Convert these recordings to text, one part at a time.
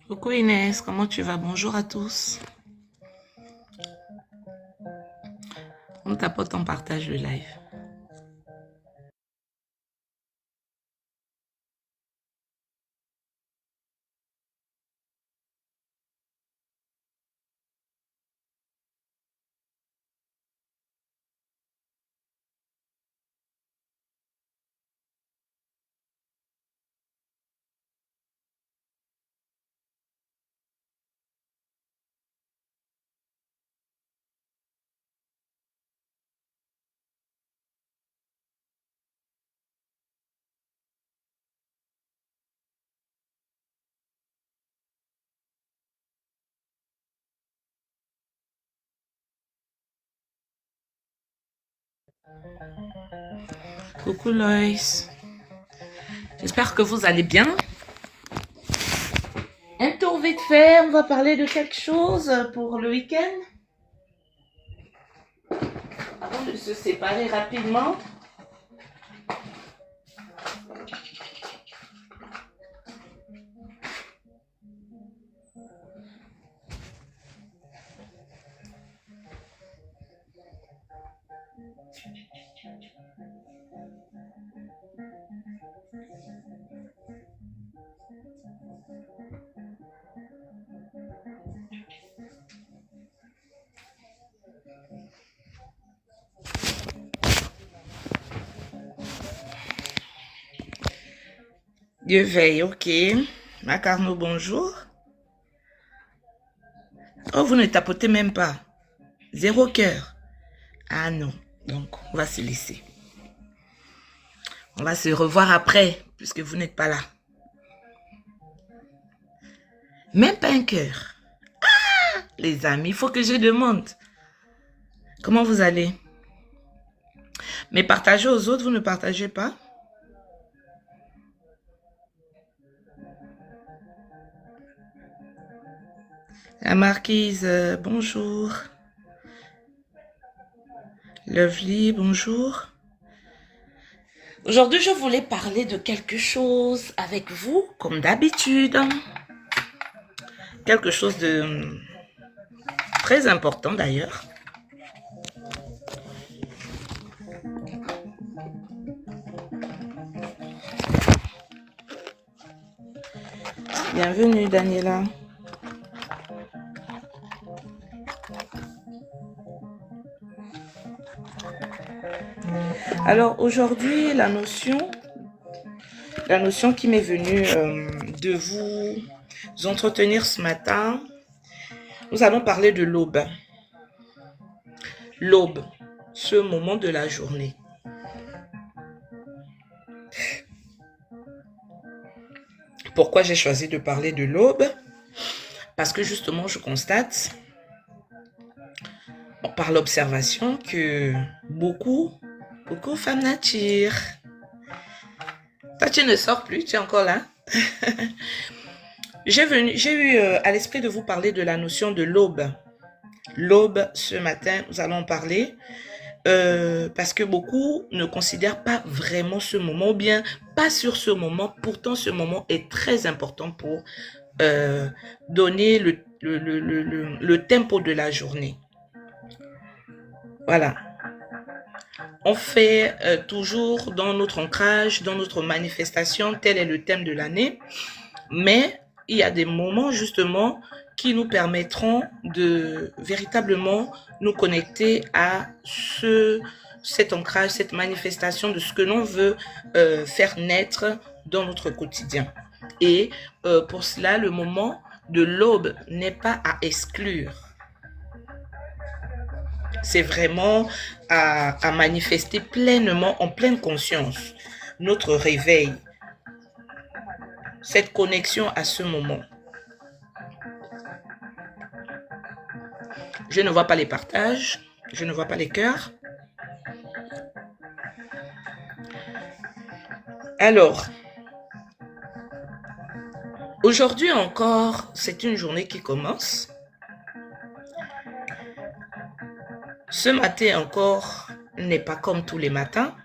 Coucou Inès, comment tu vas? Bonjour à tous. On tapote, on partage le live. Coucou Loïs. J'espère que vous allez bien. Un tour vite fait, on va parler de quelque chose pour le week-end. Avant de se séparer rapidement. Dieu veille, ok. Macarno, bonjour. Oh, vous ne tapotez même pas. Zéro cœur. Ah non, donc on va se laisser. On va se revoir après, puisque vous n'êtes pas là. Même pas un cœur. les amis, il faut que je demande. Comment vous allez? Mais partagez aux autres, vous ne partagez pas? La marquise, bonjour. Lovely, bonjour. Aujourd'hui, je voulais parler de quelque chose avec vous, comme d'habitude. Quelque chose de très important d'ailleurs. Bienvenue, Daniela. Alors aujourd'hui, la notion qui m'est venue de vous entretenir ce matin, nous allons parler de l'aube. L'aube, ce moment de la journée. Pourquoi j'ai choisi de parler de l'aube? Parce que justement, je constate par l'observation que beaucoup femmes nature. Toi, tu ne sors plus, tu es encore là. J'ai eu à l'esprit de vous parler de la notion de l'aube. L'aube, ce matin, nous allons en parler parce que beaucoup ne considèrent pas vraiment ce moment, ou bien pas sur ce moment. Pourtant, ce moment est très important pour donner le tempo de la journée. Voilà. On fait toujours dans notre ancrage, dans notre manifestation, tel est le thème de l'année. Mais il y a des moments justement qui nous permettront de véritablement nous connecter à cet ancrage, cette manifestation de ce que l'on veut faire naître dans notre quotidien. Et pour cela, le moment de l'aube n'est pas à exclure. C'est vraiment à manifester pleinement, en pleine conscience, notre réveil, cette connexion à ce moment. Je ne vois pas les partages, je ne vois pas les cœurs. Alors, aujourd'hui encore, c'est une journée qui commence. Ce matin encore n'est pas comme tous les matins.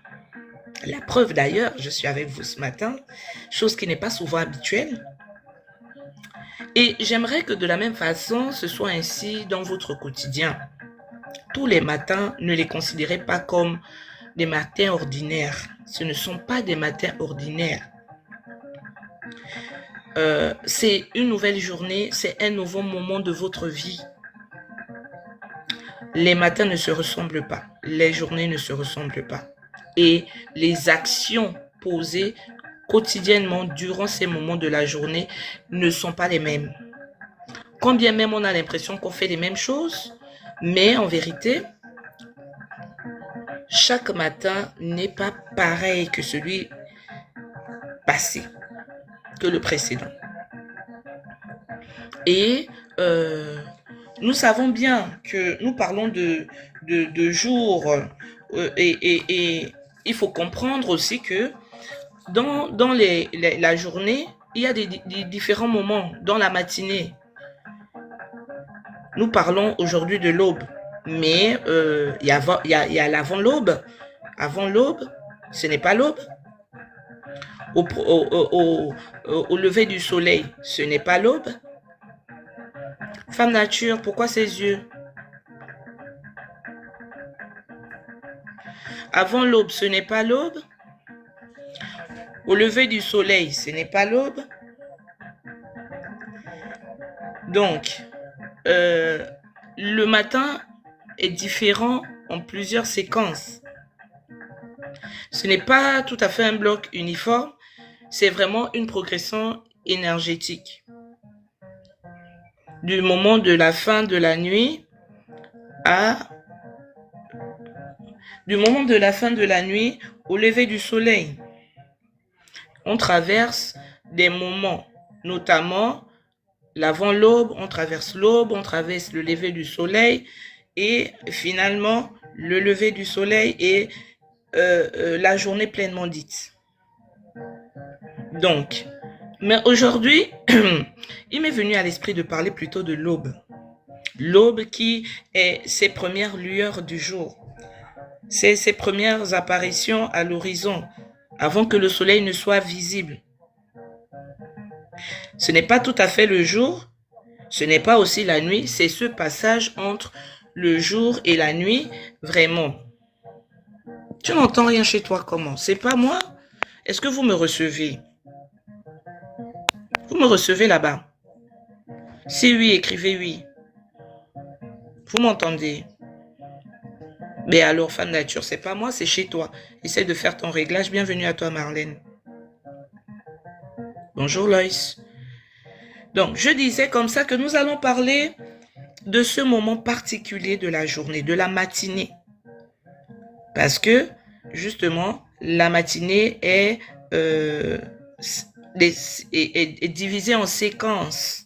La preuve d'ailleurs, je suis avec vous ce matin, chose qui n'est pas souvent habituelle. Et j'aimerais que de la même façon, ce soit ainsi dans votre quotidien. Tous les matins, ne les considérez pas comme des matins ordinaires. Ce ne sont pas des matins ordinaires. C'est une nouvelle journée, c'est un nouveau moment de votre vie. Les matins ne se ressemblent pas, les journées ne se ressemblent pas. Et les actions posées quotidiennement durant ces moments de la journée ne sont pas les mêmes. Quand bien même on a l'impression qu'on fait les mêmes choses, mais en vérité, chaque matin n'est pas pareil que celui passé, que le précédent. Et nous savons bien que nous parlons de jours et il faut comprendre aussi que dans la journée, il y a des différents moments. Dans la matinée, nous parlons aujourd'hui de l'aube, mais il y a l'avant-l'aube. Avant l'aube, ce n'est pas l'aube. Au lever du soleil, ce n'est pas l'aube. Femme nature, pourquoi ses yeux? Avant l'aube, ce n'est pas l'aube. Au lever du soleil, ce n'est pas l'aube. Donc, le matin est différent en plusieurs séquences. Ce n'est pas tout à fait un bloc uniforme, c'est vraiment une progression énergétique. Du moment de la fin de la nuit au lever du soleil. On traverse des moments, notamment l'avant-l'aube, on traverse l'aube, on traverse le lever du soleil et finalement le lever du soleil et la journée pleinement dite. Donc, mais aujourd'hui, il m'est venu à l'esprit de parler plutôt de l'aube. L'aube qui est ses premières lueurs du jour. C'est ses premières apparitions à l'horizon, avant que le soleil ne soit visible. Ce n'est pas tout à fait le jour, ce n'est pas aussi la nuit, c'est ce passage entre le jour et la nuit, vraiment. Tu n'entends rien chez toi, comment? C'est pas moi? Est-ce que vous me recevez? Vous me recevez là-bas? Si oui, écrivez oui. Vous m'entendez? Mais alors, femme nature, c'est pas moi, c'est chez toi. Essaye de faire ton réglage. Bienvenue à toi, Marlène. Bonjour, Loïs. Donc, je disais comme ça que nous allons parler de ce moment particulier de la journée, de la matinée. Parce que, justement, la matinée est divisée en séquences.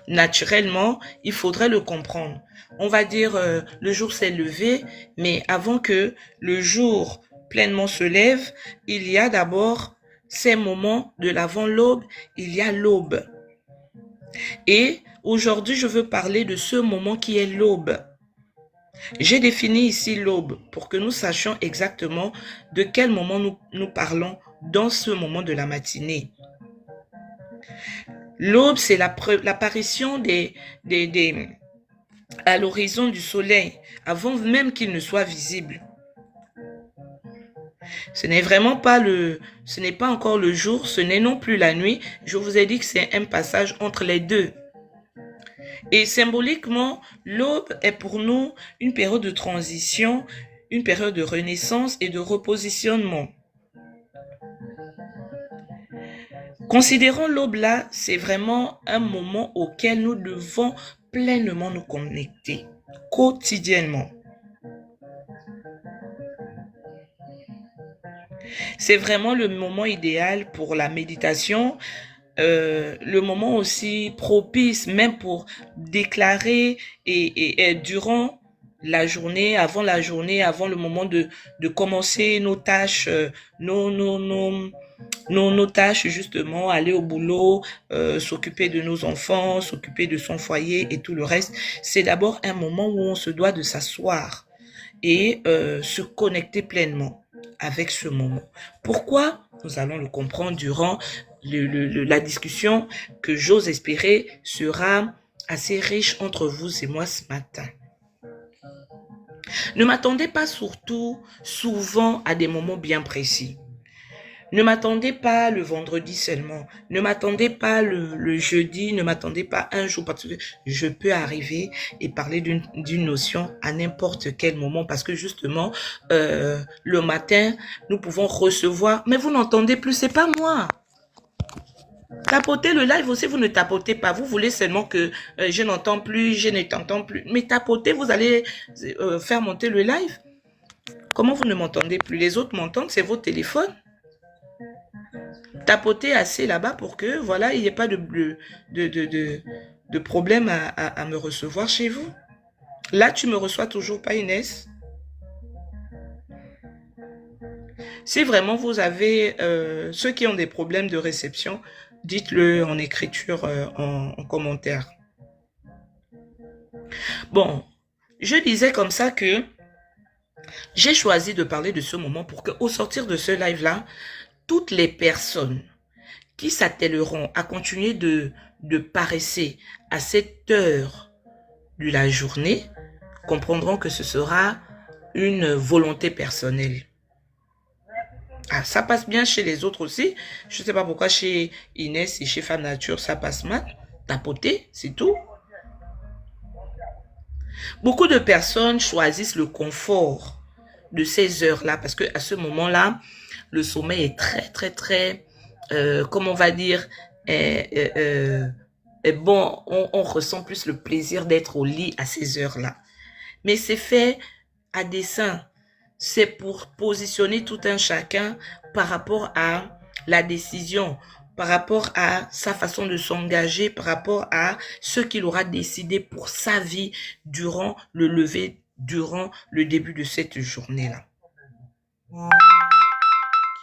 Naturellement, il faudrait le comprendre. On va dire le jour s'est levé, mais avant que le jour pleinement se lève, il y a d'abord ces moments de l'avant-l'aube, il y a l'aube. Et aujourd'hui, je veux parler de ce moment qui est l'aube. J'ai défini ici l'aube pour que nous sachions exactement de quel moment nous parlons dans ce moment de la matinée. L'aube, c'est l'apparition à l'horizon du soleil, avant même qu'il ne soit visible. Ce n'est pas encore le jour, ce n'est non plus la nuit. Je vous ai dit que c'est un passage entre les deux. Et symboliquement, l'aube est pour nous une période de transition, une période de renaissance et de repositionnement. Considérons l'aube là, c'est vraiment un moment auquel nous devons pleinement nous connecter, quotidiennement. C'est vraiment le moment idéal pour la méditation, le moment aussi propice même pour déclarer et durant la journée, avant le moment de commencer nos tâches, nos tâches justement, aller au boulot, s'occuper de nos enfants, s'occuper de son foyer et tout le reste. C'est d'abord un moment où on se doit de s'asseoir et se connecter pleinement avec ce moment. Pourquoi? Nous allons le comprendre durant la discussion que j'ose espérer sera assez riche entre vous et moi ce matin. Ne m'attendez pas surtout souvent à des moments bien précis. Ne m'attendez pas le vendredi seulement. Ne m'attendez pas le jeudi. Ne m'attendez pas un jour parce que je peux arriver et parler d'une notion à n'importe quel moment parce que justement, le matin, nous pouvons recevoir. Mais vous n'entendez plus, c'est pas moi. Tapotez le live aussi, vous ne tapotez pas. Vous voulez seulement que je n'entends plus, je ne t'entends plus. Mais tapotez, vous allez faire monter le live. Comment vous ne m'entendez plus? Les autres m'entendent, c'est vos téléphones. Tapotez assez là-bas pour que, voilà, il n'y ait pas de problème à me recevoir chez vous. Là, tu me reçois toujours pas, Inès. Si vraiment vous avez ceux qui ont des problèmes de réception, dites-le en écriture, en commentaire. Bon, je disais comme ça que j'ai choisi de parler de ce moment pour qu'au sortir de ce live-là, toutes les personnes qui s'attelleront à continuer de paresser à cette heure de la journée comprendront que ce sera une volonté personnelle. Ah, ça passe bien chez les autres aussi. Je ne sais pas pourquoi chez Inès et chez Femme Nature, ça passe mal. Tapoter, c'est tout. Beaucoup de personnes choisissent le confort de ces heures-là parce qu'à ce moment-là, le sommeil est très, comment on va dire, bon, on ressent plus le plaisir d'être au lit à ces heures-là. Mais c'est fait à dessein. C'est pour positionner tout un chacun par rapport à la décision par rapport à sa façon de s'engager, par rapport à ce qu'il aura décidé pour sa vie durant le lever, durant le début de cette journée-là. Qui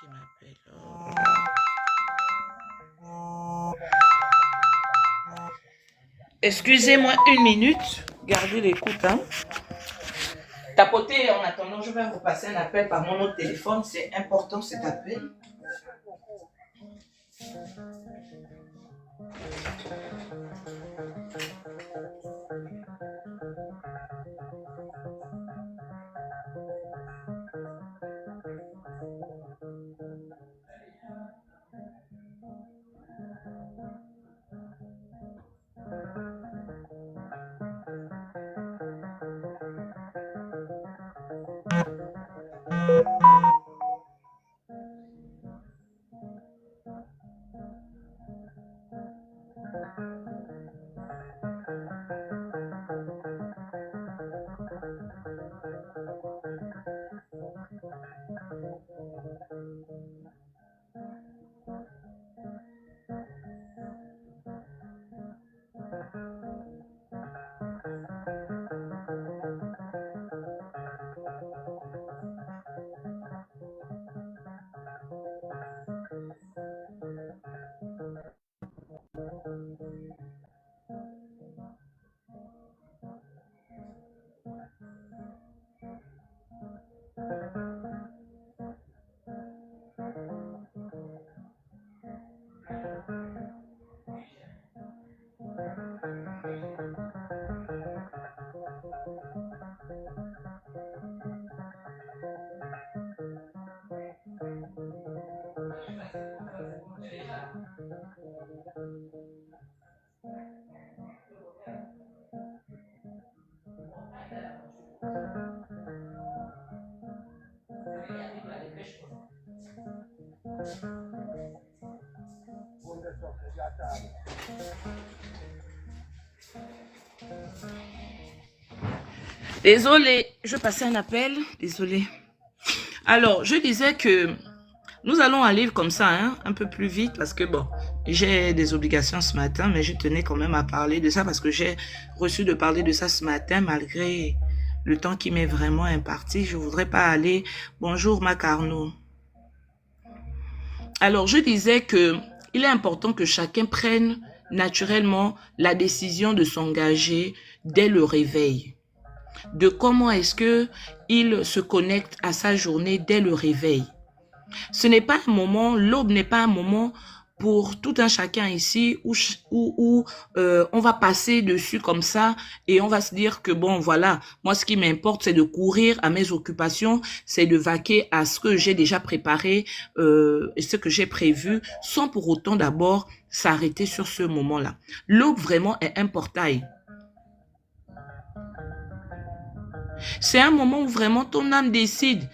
m'appelle? Excusez-moi une minute. Gardez l'écoute, hein. Tapotez en attendant, je vais vous passer un appel par mon autre téléphone. C'est important cet appel. Désolée, je passais un appel. Désolée. Alors, je disais que nous allons aller comme ça, hein, un peu plus vite parce que bon, j'ai des obligations ce matin, mais je tenais quand même à parler de ça parce que j'ai reçu de parler de ça ce matin malgré le temps qui m'est vraiment imparti. Je voudrais pas aller. Bonjour Macarno. Alors, je disais que il est important que chacun prenne naturellement la décision de s'engager dès le réveil. De comment est-ce que il se connecte à sa journée dès le réveil. Ce n'est pas un moment, l'aube n'est pas un moment pour tout un chacun ici où on va passer dessus comme ça et on va se dire que bon voilà, moi ce qui m'importe c'est de courir à mes occupations, c'est de vaquer à ce que j'ai déjà préparé et ce que j'ai prévu sans pour autant d'abord s'arrêter sur ce moment-là. L'aube vraiment est un portail. C'est un moment où vraiment ton âme décide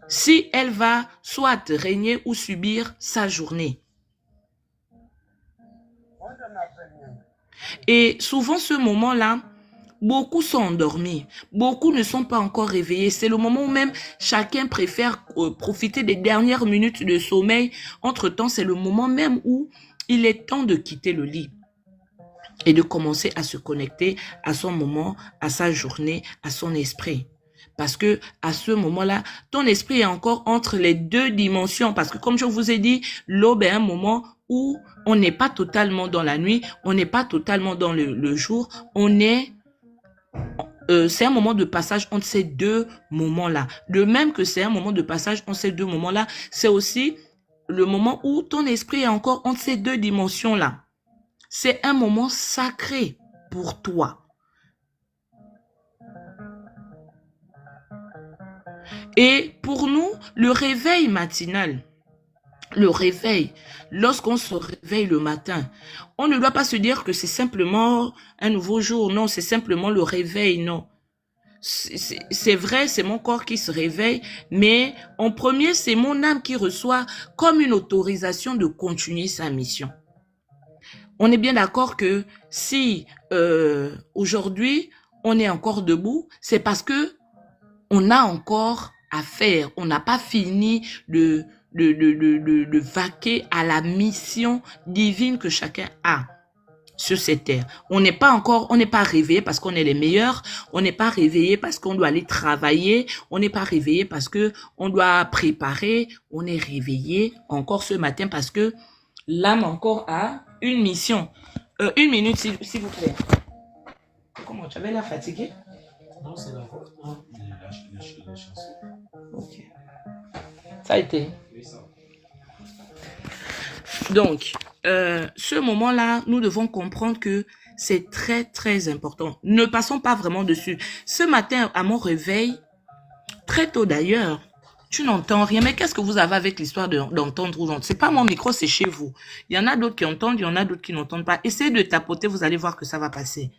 si elle va soit régner ou subir sa journée. Et souvent, ce moment-là, beaucoup sont endormis. Beaucoup ne sont pas encore réveillés. C'est le moment où même chacun préfère profiter des dernières minutes de sommeil. Entre-temps, c'est le moment même où il est temps de quitter le lit et de commencer à se connecter à son moment, à sa journée, à son esprit. Parce que à ce moment-là, ton esprit est encore entre les deux dimensions. Parce que comme je vous ai dit, l'aube est un moment où on n'est pas totalement dans la nuit, on n'est pas totalement dans le jour. C'est un moment de passage entre ces deux moments-là. De même que c'est un moment de passage entre ces deux moments-là, c'est aussi le moment où ton esprit est encore entre ces deux dimensions-là. C'est un moment sacré pour toi. Et pour nous, le réveil matinal, lorsqu'on se réveille le matin, on ne doit pas se dire que c'est simplement un nouveau jour. Non, c'est simplement le réveil, non. C'est vrai, c'est mon corps qui se réveille, mais en premier, c'est mon âme qui reçoit comme une autorisation de continuer sa mission. On est bien d'accord que si aujourd'hui, on est encore debout, c'est parce que on a encore à faire. On n'a pas fini de de vaquer à la mission divine que chacun a sur cette terre. On n'est pas réveillé parce qu'on est les meilleurs, on n'est pas réveillé parce qu'on doit aller travailler, on n'est pas réveillé parce que on doit préparer, on est réveillé encore ce matin parce que l'âme encore a une mission. Une minute, s'il vous plaît. Comment tu avais l'air fatigué? Non, c'est la voix. Les chansons. Ok. Ça a été. Oui, ça. Donc, ce moment-là, nous devons comprendre que c'est très, très important. Ne passons pas vraiment dessus. Ce matin, à mon réveil, très tôt d'ailleurs, tu n'entends rien. Mais qu'est-ce que vous avez avec l'histoire d'entendre ou d'entendre? C'est pas mon micro, c'est chez vous. Il y en a d'autres qui entendent, il y en a d'autres qui n'entendent pas. Essayez de tapoter, vous allez voir que ça va passer.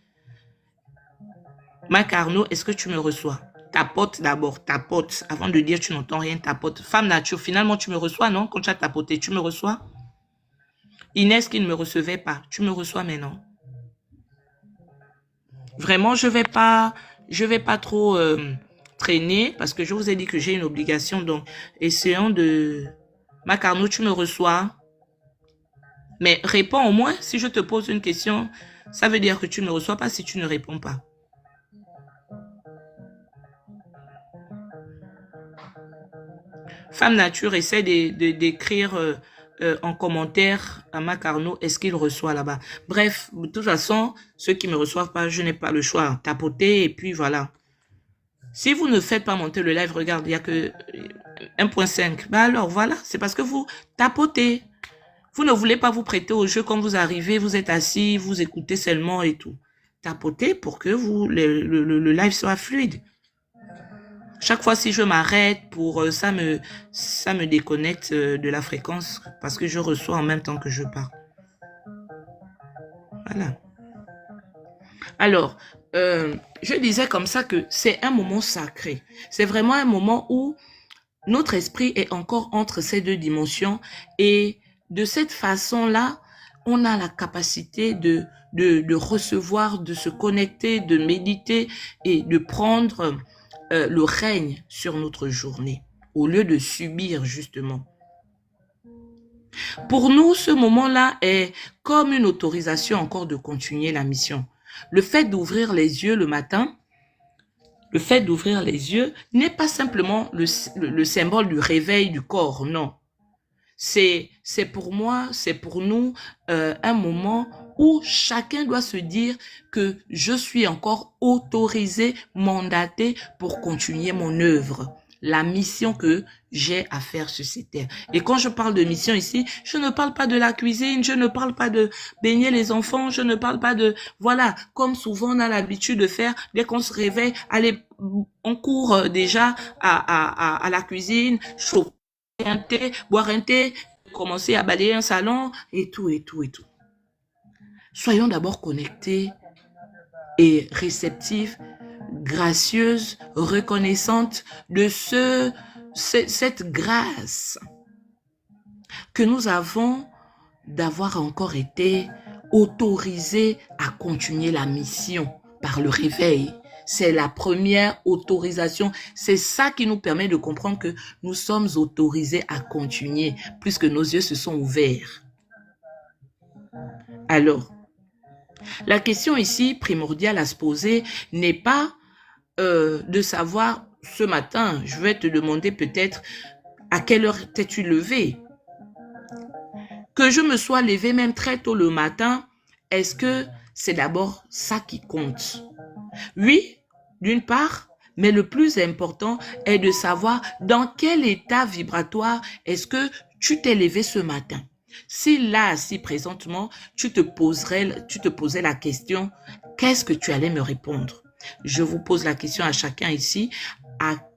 Marc Arnaud, est-ce que tu me reçois? Tapote d'abord, tapote. Avant de dire tu n'entends rien, tapote. Femme nature, finalement tu me reçois, non? Quand tu as tapoté, tu me reçois? Inès qui ne me recevait pas, tu me reçois maintenant? Vraiment, je vais pas trop traîner parce que je vous ai dit que j'ai une obligation. Donc, essayons de... Marc Arnaud, tu me reçois? Mais réponds au moins. Si je te pose une question, ça veut dire que tu ne me reçois pas si tu ne réponds pas. Femme nature, essaie d'écrire en commentaire à Marc Arnaud, est-ce qu'il reçoit là-bas? Bref, de toute façon, ceux qui ne me reçoivent pas, je n'ai pas le choix. Tapoter et puis voilà. Si vous ne faites pas monter le live, regarde, il n'y a que 1.5. Ben alors voilà, c'est parce que vous tapotez. Vous ne voulez pas vous prêter au jeu quand vous arrivez, vous êtes assis, vous écoutez seulement et tout. Tapotez pour que le live soit fluide. Chaque fois, si je m'arrête pour ça me déconnecte de la fréquence parce que je reçois en même temps que je parle. Voilà. Alors, je disais comme ça que c'est un moment sacré. C'est vraiment un moment où notre esprit est encore entre ces deux dimensions et de cette façon-là, on a la capacité de recevoir, de se connecter, de méditer et de prendre le règne sur notre journée, au lieu de subir justement. Pour nous, ce moment-là est comme une autorisation encore de continuer la mission. Le fait d'ouvrir les yeux le matin, le fait d'ouvrir les yeux n'est pas simplement le symbole du réveil du corps, non. C'est pour moi, c'est pour nous un moment où chacun doit se dire que je suis encore autorisé, mandaté pour continuer mon œuvre, la mission que j'ai à faire sur cette terre. Et quand je parle de mission ici, je ne parle pas de la cuisine, je ne parle pas de baigner les enfants, je ne parle pas de... Voilà, comme souvent on a l'habitude de faire, dès qu'on se réveille, allez, on court déjà à la cuisine, chauffer un thé, boire un thé, commencer à balayer un salon et tout, et tout, et tout. Soyons d'abord connectés et réceptifs, gracieuses, reconnaissantes de cette grâce que nous avons d'avoir encore été autorisés à continuer la mission par le réveil. C'est la première autorisation. C'est ça qui nous permet de comprendre que nous sommes autorisés à continuer puisque nos yeux se sont ouverts. Alors, la question ici primordiale à se poser n'est pas de savoir ce matin, je vais te demander peut-être à quelle heure t'es-tu levé? Que je me sois levé même très tôt le matin, est-ce que c'est d'abord ça qui compte? Oui, d'une part, mais le plus important est de savoir dans quel état vibratoire est-ce que tu t'es levé ce matin. Si là, si présentement, tu te posais la question, qu'est-ce que tu allais me répondre? Je vous pose la question à chacun ici,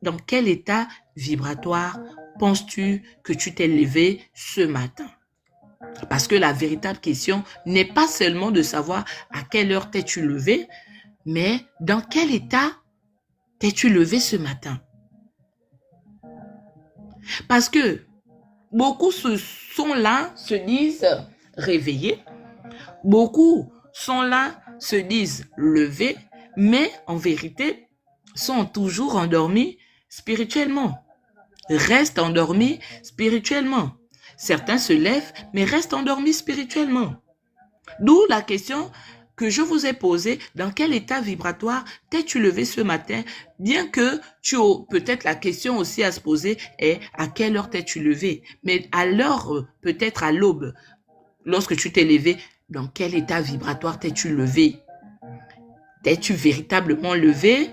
dans quel état vibratoire penses-tu que tu t'es levé ce matin? Parce que la véritable question n'est pas seulement de savoir à quelle heure t'es-tu levé, mais dans quel état t'es-tu levé ce matin? Parce que beaucoup sont là, se disent réveillés. Beaucoup sont là, se disent levés, mais en vérité sont toujours endormis spirituellement. restent endormis spirituellement. Certains se lèvent, mais restent endormis spirituellement. D'où la question que je vous ai posée, dans quel état vibratoire t'es-tu levé ce matin? Bien que peut-être la question aussi à se poser est à quelle heure t'es-tu levé? Mais à l'heure, peut-être à l'aube, lorsque tu t'es levé, dans quel état vibratoire t'es-tu levé? T'es-tu véritablement levé?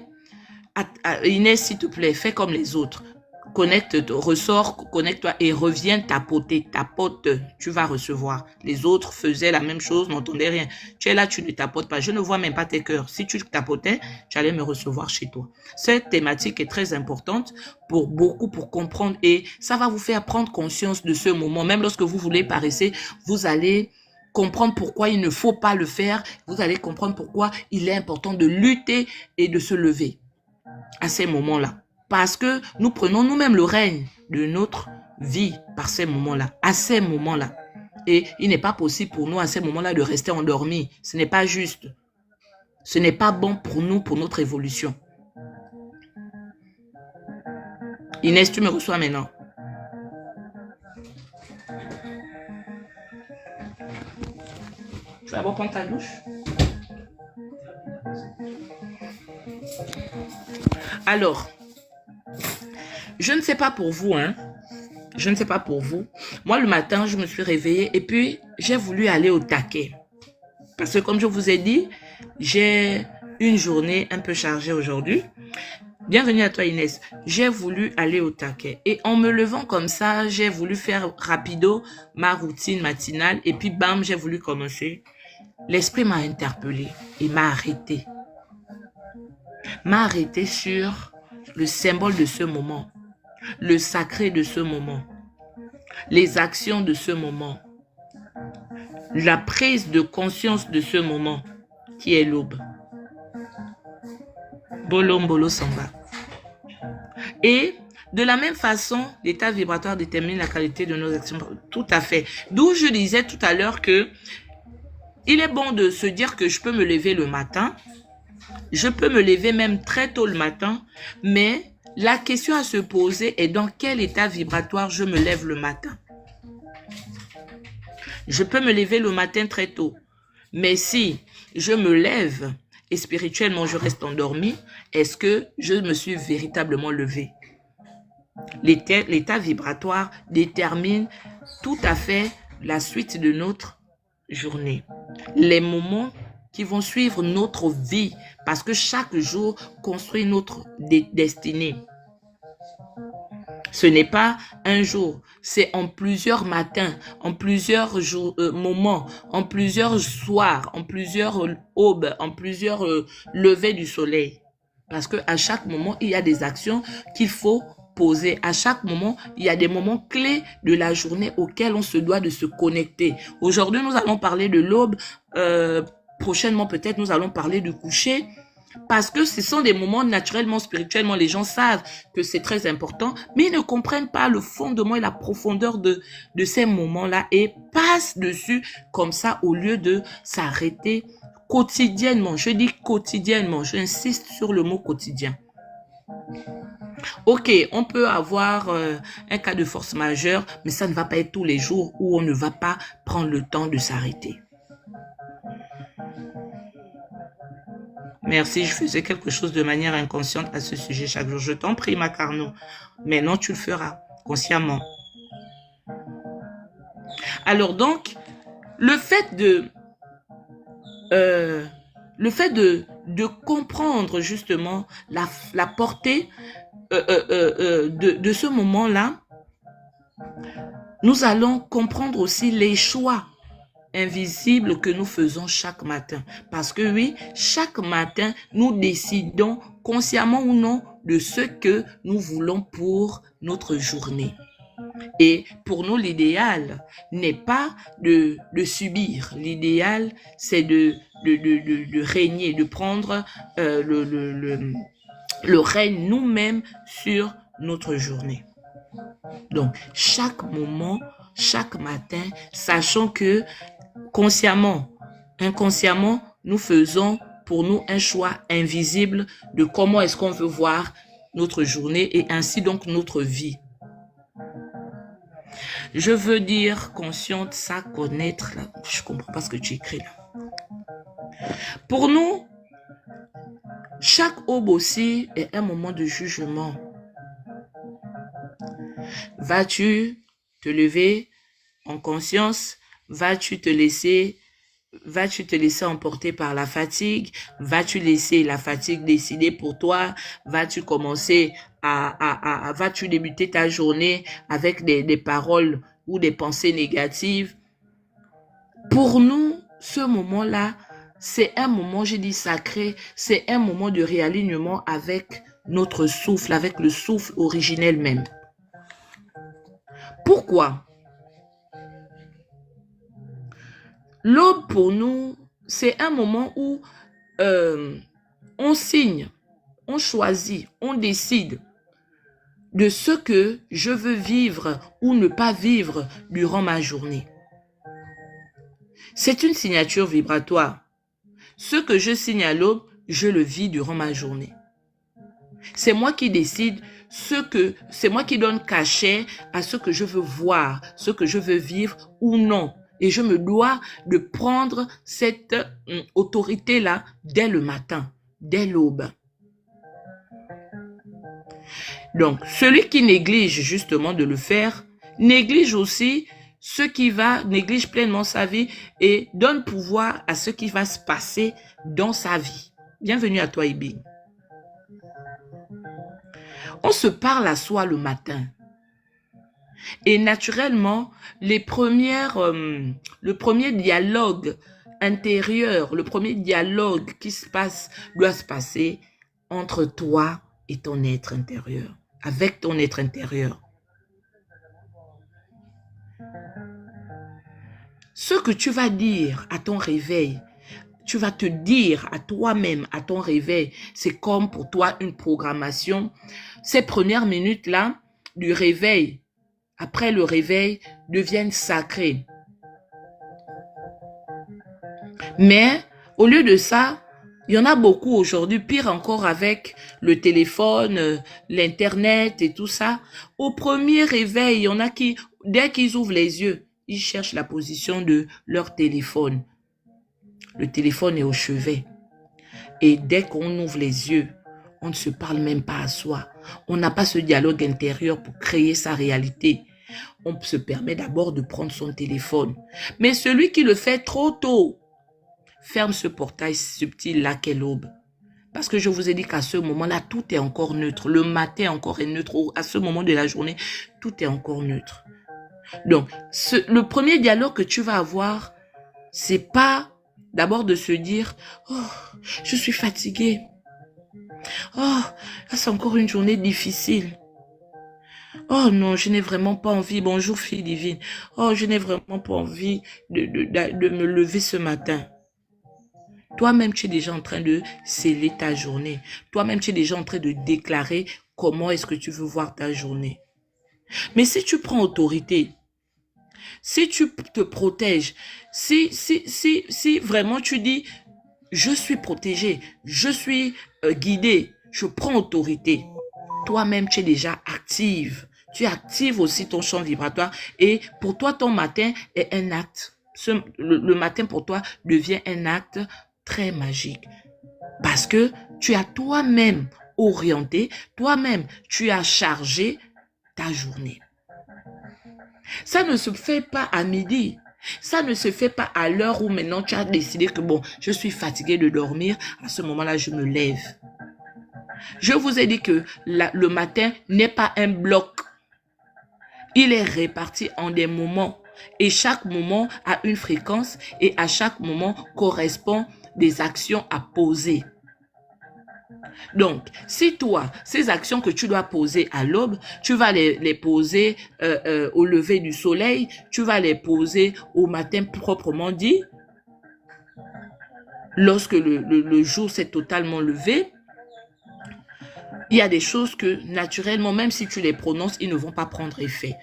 Inès, s'il te plaît, fais comme les autres. Connecte-toi, ressors, connecte-toi et reviens tapoter. Tapote, tu vas recevoir. Les autres faisaient la même chose, n'entendaient rien. Tu es là, tu ne tapotes pas. Je ne vois même pas tes cœurs. Si tu tapotais, tu allais me recevoir chez toi. Cette thématique est très importante pour beaucoup, pour comprendre. Et ça va vous faire prendre conscience de ce moment. Même lorsque vous voulez paresser, vous allez comprendre pourquoi il ne faut pas le faire. Vous allez comprendre pourquoi il est important de lutter et de se lever à ces moments-là. Parce que nous prenons nous-mêmes le règne de notre vie par ces moments-là, à ces moments-là. Et il n'est pas possible pour nous à ces moments-là de rester endormis. Ce n'est pas juste. Ce n'est pas bon pour nous, pour notre évolution. Inès, tu me reçois maintenant. Tu vas d'abord prendre ta douche. Alors, je ne sais pas pour vous, hein. Je ne sais pas pour vous. Moi, le matin, je me suis réveillée et puis j'ai voulu aller au taquet. Parce que comme je vous ai dit, j'ai une journée un peu chargée aujourd'hui. Bienvenue à toi, Inès. J'ai voulu aller au taquet. Et en me levant comme ça, j'ai voulu faire rapido ma routine matinale. Et puis, bam, j'ai voulu commencer. L'esprit m'a interpellée et m'a arrêté. M'a arrêté sur le symbole de ce moment, le sacré de ce moment, les actions de ce moment, la prise de conscience de ce moment qui est l'aube. Bolombolo Samba. Et de la même façon, l'état vibratoire détermine la qualité de nos actions. Tout à fait. D'où je disais tout à l'heure que il est bon de se dire que je peux me lever le matin. Je peux me lever même très tôt le matin, mais la question à se poser est dans quel état vibratoire je me lève le matin. Je peux me lever le matin très tôt, mais si je me lève et spirituellement je reste endormi, est-ce que je me suis véritablement levé? L'état vibratoire détermine tout à fait la suite de notre journée. Les moments qui vont suivre notre vie, parce que chaque jour construit notre destinée. Ce n'est pas un jour, c'est en plusieurs matins, en plusieurs jours, moments, en plusieurs soirs, en plusieurs aubes, en plusieurs levées du soleil. Parce que à chaque moment, il y a des actions qu'il faut poser. À chaque moment, il y a des moments clés de la journée auxquels on se doit de se connecter. Aujourd'hui, nous allons parler de l'aube. Prochainement, peut-être, nous allons parler du coucher. Parce que ce sont des moments naturellement, spirituellement, les gens savent que c'est très important, mais ils ne comprennent pas le fondement et la profondeur de ces moments-là et passent dessus comme ça au lieu de s'arrêter quotidiennement. Je dis quotidiennement, j'insiste sur le mot quotidien. Ok, on peut avoir un cas de force majeure, mais ça ne va pas être tous les jours où on ne va pas prendre le temps de s'arrêter. Merci, je faisais quelque chose de manière inconsciente à ce sujet chaque jour. Je t'en prie, Macarno. Maintenant, tu le feras consciemment. Alors donc, le fait de comprendre justement la portée de ce moment-là, nous allons comprendre aussi les choix invisible que nous faisons chaque matin. Parce que oui, chaque matin, nous décidons consciemment ou non de ce que nous voulons pour notre journée. Et pour nous, l'idéal n'est pas de subir. L'idéal, c'est de régner, de prendre le règne nous-mêmes sur notre journée. Donc, chaque moment, chaque matin, sachant que consciemment, inconsciemment, nous faisons pour nous un choix invisible de comment est-ce qu'on veut voir notre journée et ainsi donc notre vie. Je veux dire consciente, ça, connaître, là. Je comprends pas ce que tu écris là. Pour nous, chaque aube aussi est un moment de jugement. Vas-tu te lever en conscience? Vas-tu te laisser emporter par la fatigue? Vas-tu laisser la fatigue décider pour toi? Vas-tu commencer vas-tu débuter ta journée avec des paroles ou des pensées négatives? Pour nous, ce moment-là, c'est un moment, j'ai dit sacré, c'est un moment de réalignement avec notre souffle, avec le souffle originel même. Pourquoi? L'aube pour nous, c'est un moment où on signe, on choisit, on décide de ce que je veux vivre ou ne pas vivre durant ma journée. C'est une signature vibratoire. Ce que je signe à l'aube, je le vis durant ma journée. C'est moi qui décide c'est moi qui donne cachet à ce que je veux voir, ce que je veux vivre ou non. Et je me dois de prendre cette autorité-là dès le matin, dès l'aube. Donc, celui qui néglige justement de le faire, néglige aussi néglige pleinement sa vie et donne pouvoir à ce qui va se passer dans sa vie. Bienvenue à toi, Ibing. On se parle à soi le matin. Et naturellement, le premier dialogue intérieur, le premier dialogue qui doit se passer entre toi et ton être intérieur, avec ton être intérieur. Ce que tu vas dire à ton réveil, tu vas te dire à toi-même, à ton réveil, c'est comme pour toi une programmation. Ces premières minutes-là du réveil, après le réveil, deviennent sacrées. Mais au lieu de ça, il y en a beaucoup aujourd'hui, pire encore avec le téléphone, l'internet et tout ça. Au premier réveil, il y en a qui, dès qu'ils ouvrent les yeux, ils cherchent la position de leur téléphone. Le téléphone est au chevet. Et dès qu'on ouvre les yeux, on ne se parle même pas à soi. On n'a pas ce dialogue intérieur pour créer sa réalité. On se permet d'abord de prendre son téléphone. Mais celui qui le fait trop tôt, ferme ce portail subtil-là qu'est l'aube. Parce que je vous ai dit qu'à ce moment-là, tout est encore neutre. Le matin encore est neutre. À ce moment de la journée, tout est encore neutre. Donc, le premier dialogue que tu vas avoir, c'est pas d'abord de se dire « Oh, je suis fatiguée. Oh, c'est encore une journée difficile. Oh non, je n'ai vraiment pas envie. Bonjour, fille divine. Oh, je n'ai vraiment pas envie de me lever ce matin. » Toi-même, tu es déjà en train de sceller ta journée. Toi-même, tu es déjà en train de déclarer comment est-ce que tu veux voir ta journée. Mais si tu prends autorité, si tu te protèges, si vraiment tu dis, je suis protégé, je suis guidé, je prends autorité, toi-même, tu es déjà active. Tu actives aussi ton champ vibratoire et pour toi, ton matin est un acte. Le matin pour toi devient un acte très magique parce que tu as toi-même orienté, toi-même, tu as chargé ta journée. Ça ne se fait pas à midi. Ça ne se fait pas à l'heure où maintenant tu as décidé que bon, je suis fatigué de dormir. À ce moment-là, je me lève. Je vous ai dit que le matin n'est pas un bloc. Il est réparti en des moments. Et chaque moment a une fréquence et à chaque moment correspond des actions à poser. Donc, si toi, ces actions que tu dois poser à l'aube, tu vas les poser au lever du soleil, tu vas les poser au matin proprement dit, lorsque le jour s'est totalement levé, il y a des choses que naturellement, même si tu les prononces, ils ne vont pas prendre effet.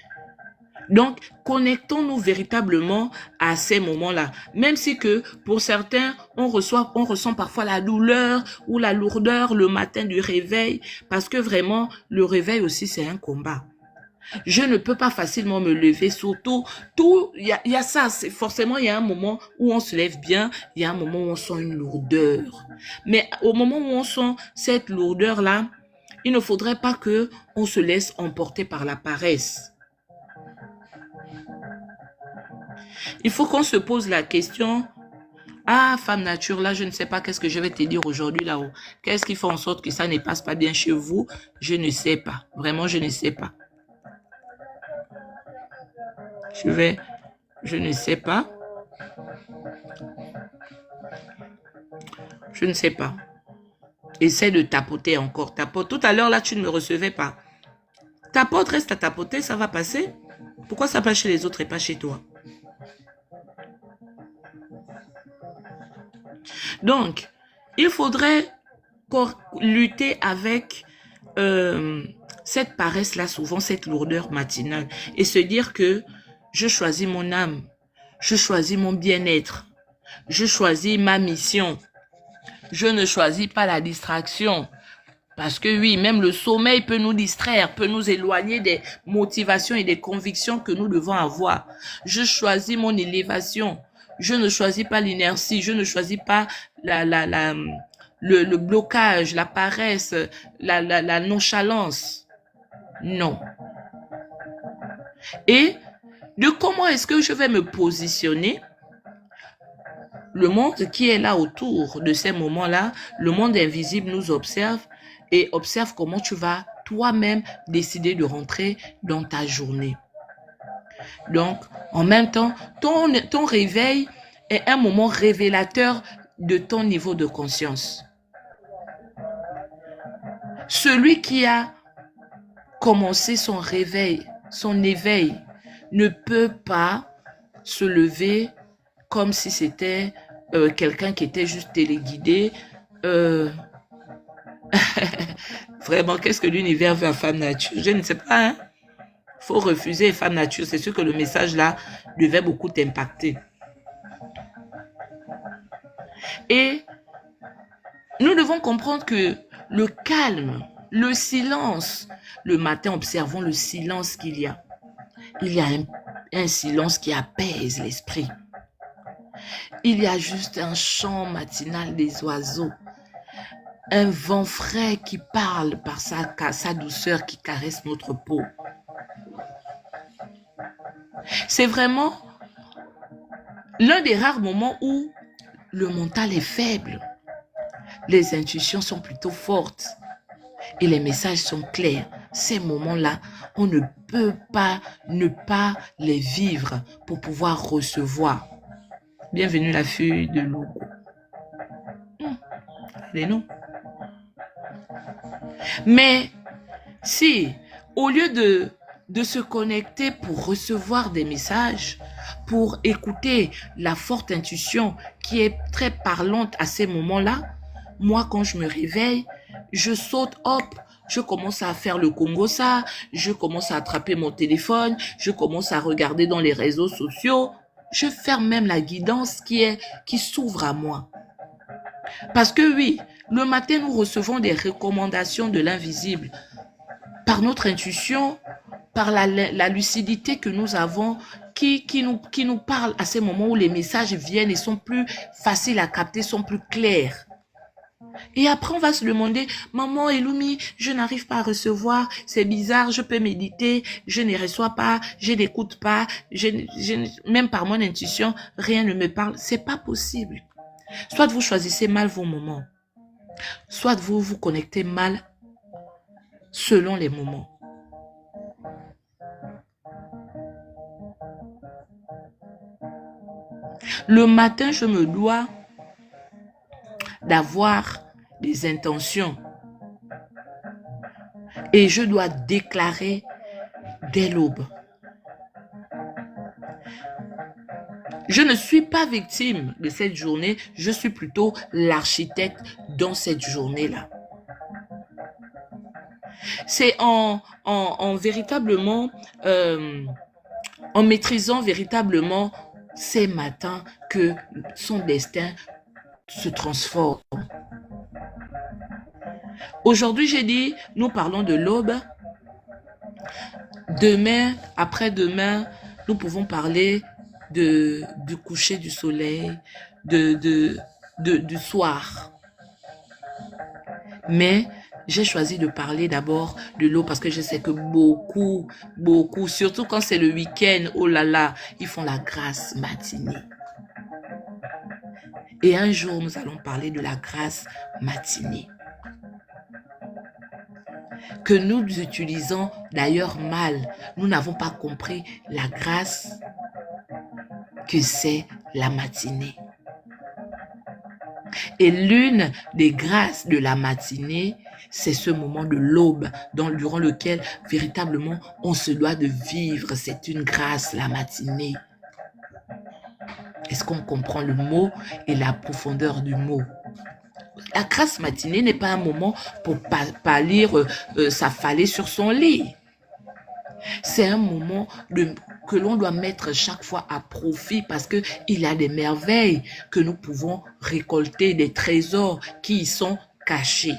Donc, connectons-nous véritablement à ces moments-là. Même si que pour certains, on ressent parfois la douleur ou la lourdeur le matin du réveil. Parce que vraiment, le réveil aussi, c'est un combat. Je ne peux pas facilement me lever, surtout, il y a ça, c'est forcément, il y a un moment où on se lève bien, il y a un moment où on sent une lourdeur. Mais au moment où on sent cette lourdeur-là, il ne faudrait pas que on se laisse emporter par la paresse. Il faut qu'on se pose la question, ah, femme nature, là, je ne sais pas qu'est-ce que je vais te dire aujourd'hui là-haut. Qu'est-ce qui fait en sorte que ça ne passe pas bien chez vous? Je ne sais pas. Vraiment, je ne sais pas. Je ne sais pas. Je ne sais pas. Essaie de tapoter encore. Tapote. Tout à l'heure, là, tu ne me recevais pas. Tapote, reste à tapoter, ça va passer. Pourquoi ça passe chez les autres et pas chez toi? Donc, il faudrait lutter avec cette paresse-là, souvent cette lourdeur matinale, et se dire que je choisis mon âme, je choisis mon bien-être, je choisis ma mission, je ne choisis pas la distraction. Parce que oui, même le sommeil peut nous distraire, peut nous éloigner des motivations et des convictions que nous devons avoir. Je choisis mon élévation. Je ne choisis pas l'inertie. Je ne choisis pas le blocage, la paresse, la nonchalance. Non. Et de comment est-ce que je vais me positionner? Le monde qui est là autour de ces moments-là, le monde invisible nous observe et observe comment tu vas toi-même décider de rentrer dans ta journée. Donc, en même temps, ton réveil est un moment révélateur de ton niveau de conscience. Celui qui a commencé son réveil, son éveil, ne peut pas se lever comme si c'était quelqu'un qui était juste téléguidé. Vraiment, qu'est-ce que l'univers veut à Femme Nature? Je ne sais pas. Hein? Faut refuser Femme Nature. C'est sûr que le message là devait beaucoup t'impacter. Et nous devons comprendre que le calme, le silence, le matin, observons le silence qu'il y a. Il y a un silence qui apaise l'esprit. Il y a juste un chant matinal des oiseaux. Un vent frais qui parle par sa douceur qui caresse notre peau. C'est vraiment l'un des rares moments où le mental est faible. Les intuitions sont plutôt fortes et les messages sont clairs. Ces moments-là, on ne peut pas ne pas les vivre pour pouvoir recevoir. Bienvenue la fille de Logo. Allez, non. Mais si, au lieu de se connecter pour recevoir des messages, pour écouter la forte intuition qui est très parlante à ces moments-là, moi, quand je me réveille, je saute, hop, je commence à faire le Congo-ça, je commence à attraper mon téléphone, je commence à regarder dans les réseaux sociaux, je ferme même la guidance qui s'ouvre à moi. Parce que oui, le matin, nous recevons des recommandations de l'invisible par notre intuition, par la lucidité que nous avons, qui nous parle à ces moments où les messages viennent et sont plus faciles à capter, sont plus clairs. Et après, on va se demander, maman Elumi, je n'arrive pas à recevoir, c'est bizarre, je peux méditer, je ne reçois pas, je n'écoute pas, même par mon intuition, rien ne me parle. C'est pas possible. Soit vous choisissez mal vos moments, soit vous vous connectez mal selon les moments. Le matin, je me dois d'avoir des intentions et je dois déclarer dès l'aube. Je ne suis pas victime de cette journée, je suis plutôt l'architecte dans cette journée-là. C'est en véritablement, en maîtrisant véritablement ces matins que son destin se transforme. Aujourd'hui, j'ai dit, nous parlons de l'aube. Demain, après-demain, nous pouvons parler du coucher du soleil, du soir. Mais j'ai choisi de parler d'abord de l'eau parce que je sais que beaucoup, surtout quand c'est le week-end, oh là là, ils font la grasse matinée. Et un jour, nous allons parler de la grasse matinée. Que nous utilisons d'ailleurs mal. Nous n'avons pas compris la grâce que c'est la matinée. Et l'une des grâces de la matinée, c'est ce moment de l'aube durant lequel véritablement on se doit de vivre. C'est une grâce, la matinée. Est-ce qu'on comprend le mot et la profondeur du mot? La grâce matinée n'est pas un moment pour pâlir, s'affaler sur son lit. C'est un moment que l'on doit mettre chaque fois à profit parce qu'il y a des merveilles que nous pouvons récolter, des trésors qui y sont cachés.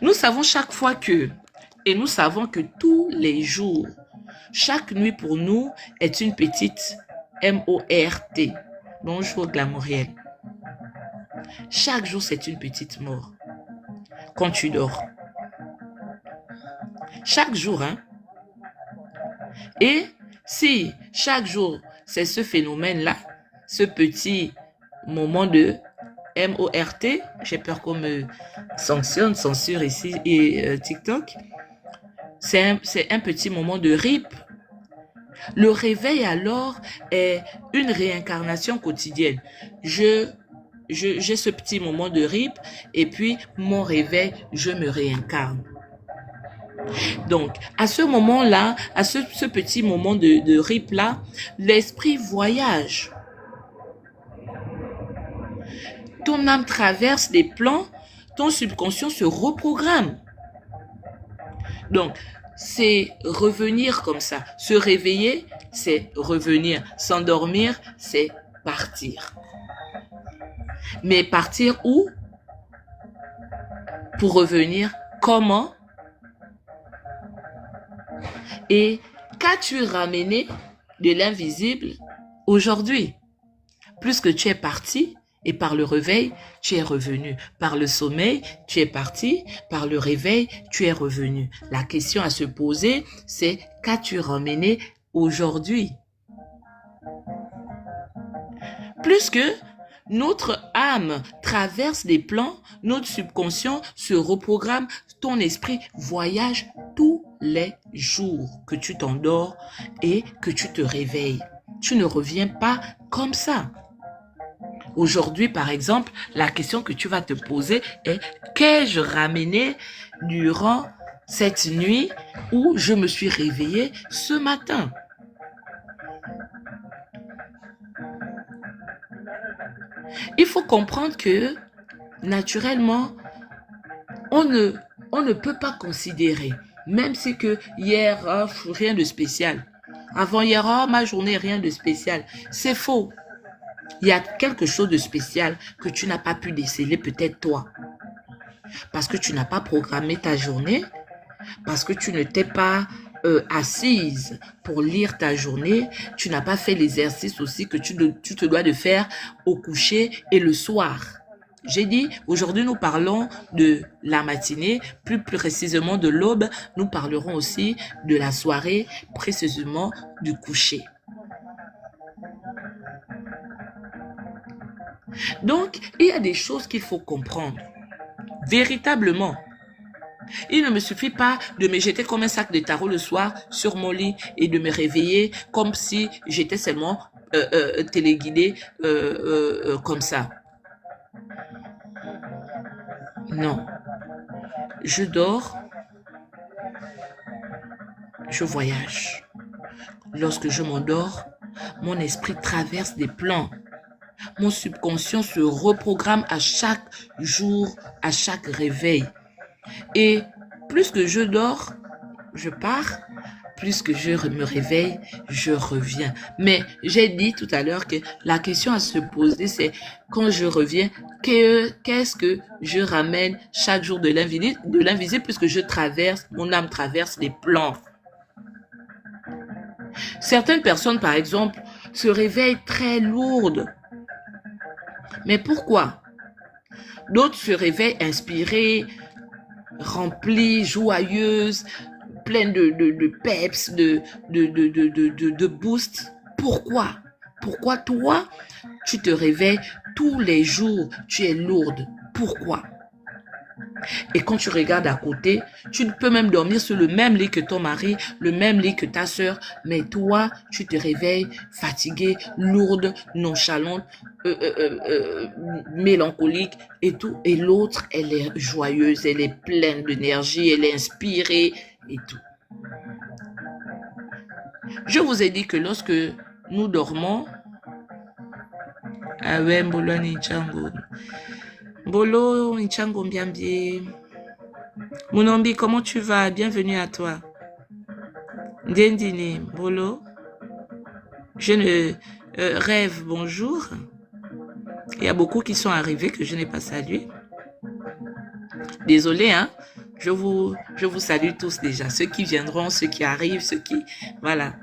Nous savons chaque fois et nous savons que tous les jours, chaque nuit pour nous est une petite M-O-R-T. Bonjour Glamouriel. Chaque jour, c'est une petite mort. Quand tu dors. Chaque jour, hein. Et si chaque jour, c'est ce phénomène-là, ce petit moment de M-O-R-T, j'ai peur qu'on me censure ici et TikTok, c'est un petit moment de RIP. Le réveil alors est une réincarnation quotidienne. J'ai ce petit moment de RIP et puis mon réveil, je me réincarne. Donc, à ce moment-là, à ce petit moment de RIP-là, l'esprit voyage. Ton âme traverse des plans, ton subconscient se reprogramme. Donc, c'est revenir comme ça. Se réveiller, c'est revenir. S'endormir, c'est partir. Mais partir où? Pour revenir comment? Et qu'as-tu ramené de l'invisible aujourd'hui? Plus que tu es parti, et par le réveil, tu es revenu. Par le sommeil, tu es parti. Par le réveil, tu es revenu. La question à se poser, c'est qu'as-tu ramené aujourd'hui? Plus que notre âme traverse des plans, notre subconscient se reprogramme, ton esprit voyage tous les jours que tu t'endors et que tu te réveilles. Tu ne reviens pas comme ça. Aujourd'hui, par exemple, la question que tu vas te poser est « Qu'ai-je ramené durant cette nuit où je me suis réveillé ce matin ?» Il faut comprendre que, naturellement, on ne peut pas considérer, même si que hier, rien de spécial. Avant-hier, ma journée, rien de spécial. C'est faux. Il y a quelque chose de spécial que tu n'as pas pu déceler, peut-être toi. Parce que tu n'as pas programmé ta journée, parce que tu ne t'es pas assise pour lire ta journée, tu n'as pas fait l'exercice aussi que tu te dois de faire au coucher et le soir. J'ai dit, aujourd'hui nous parlons de la matinée, plus précisément de l'aube, nous parlerons aussi de la soirée, précisément du coucher. Donc, il y a des choses qu'il faut comprendre. Véritablement. Il ne me suffit pas de me jeter comme un sac de tarot le soir sur mon lit et de me réveiller comme si j'étais seulement téléguidée comme ça. Non. Je dors. Je voyage. Lorsque je m'endors, mon esprit traverse des plans. Mon subconscient se reprogramme à chaque jour, à chaque réveil. Et plus que je dors, je pars plus que je me réveille, je reviens. Mais j'ai dit tout à l'heure que la question à se poser, c'est quand je reviens, qu'est-ce que je ramène chaque jour de l'invisible puisque mon âme traverse les plans. Certaines personnes, par exemple, se réveillent très lourdes. Mais pourquoi? D'autres se réveillent inspirées, remplies, joyeuses, pleines de peps, de boost. Pourquoi? Pourquoi toi, tu te réveilles tous les jours, tu es lourde? Pourquoi? Et quand tu regardes à côté, tu peux même dormir sur le même lit que ton mari, le même lit que ta sœur, mais toi, tu te réveilles fatiguée, lourde, nonchalante, mélancolique et tout. Et l'autre, elle est joyeuse, elle est pleine d'énergie, elle est inspirée et tout. Je vous ai dit que lorsque nous dormons, ah ouais, Mbolo Nichango. Mbolo Nichango Mbiambie. Monombi, comment tu vas? Bienvenue à toi. Ndendine, Mbolo. Je ne rêve, bonjour. Il y a beaucoup qui sont arrivés que je n'ai pas salué. Désolé, hein. Je vous salue tous déjà. Ceux qui viendront, ceux qui arrivent, ceux qui... Voilà.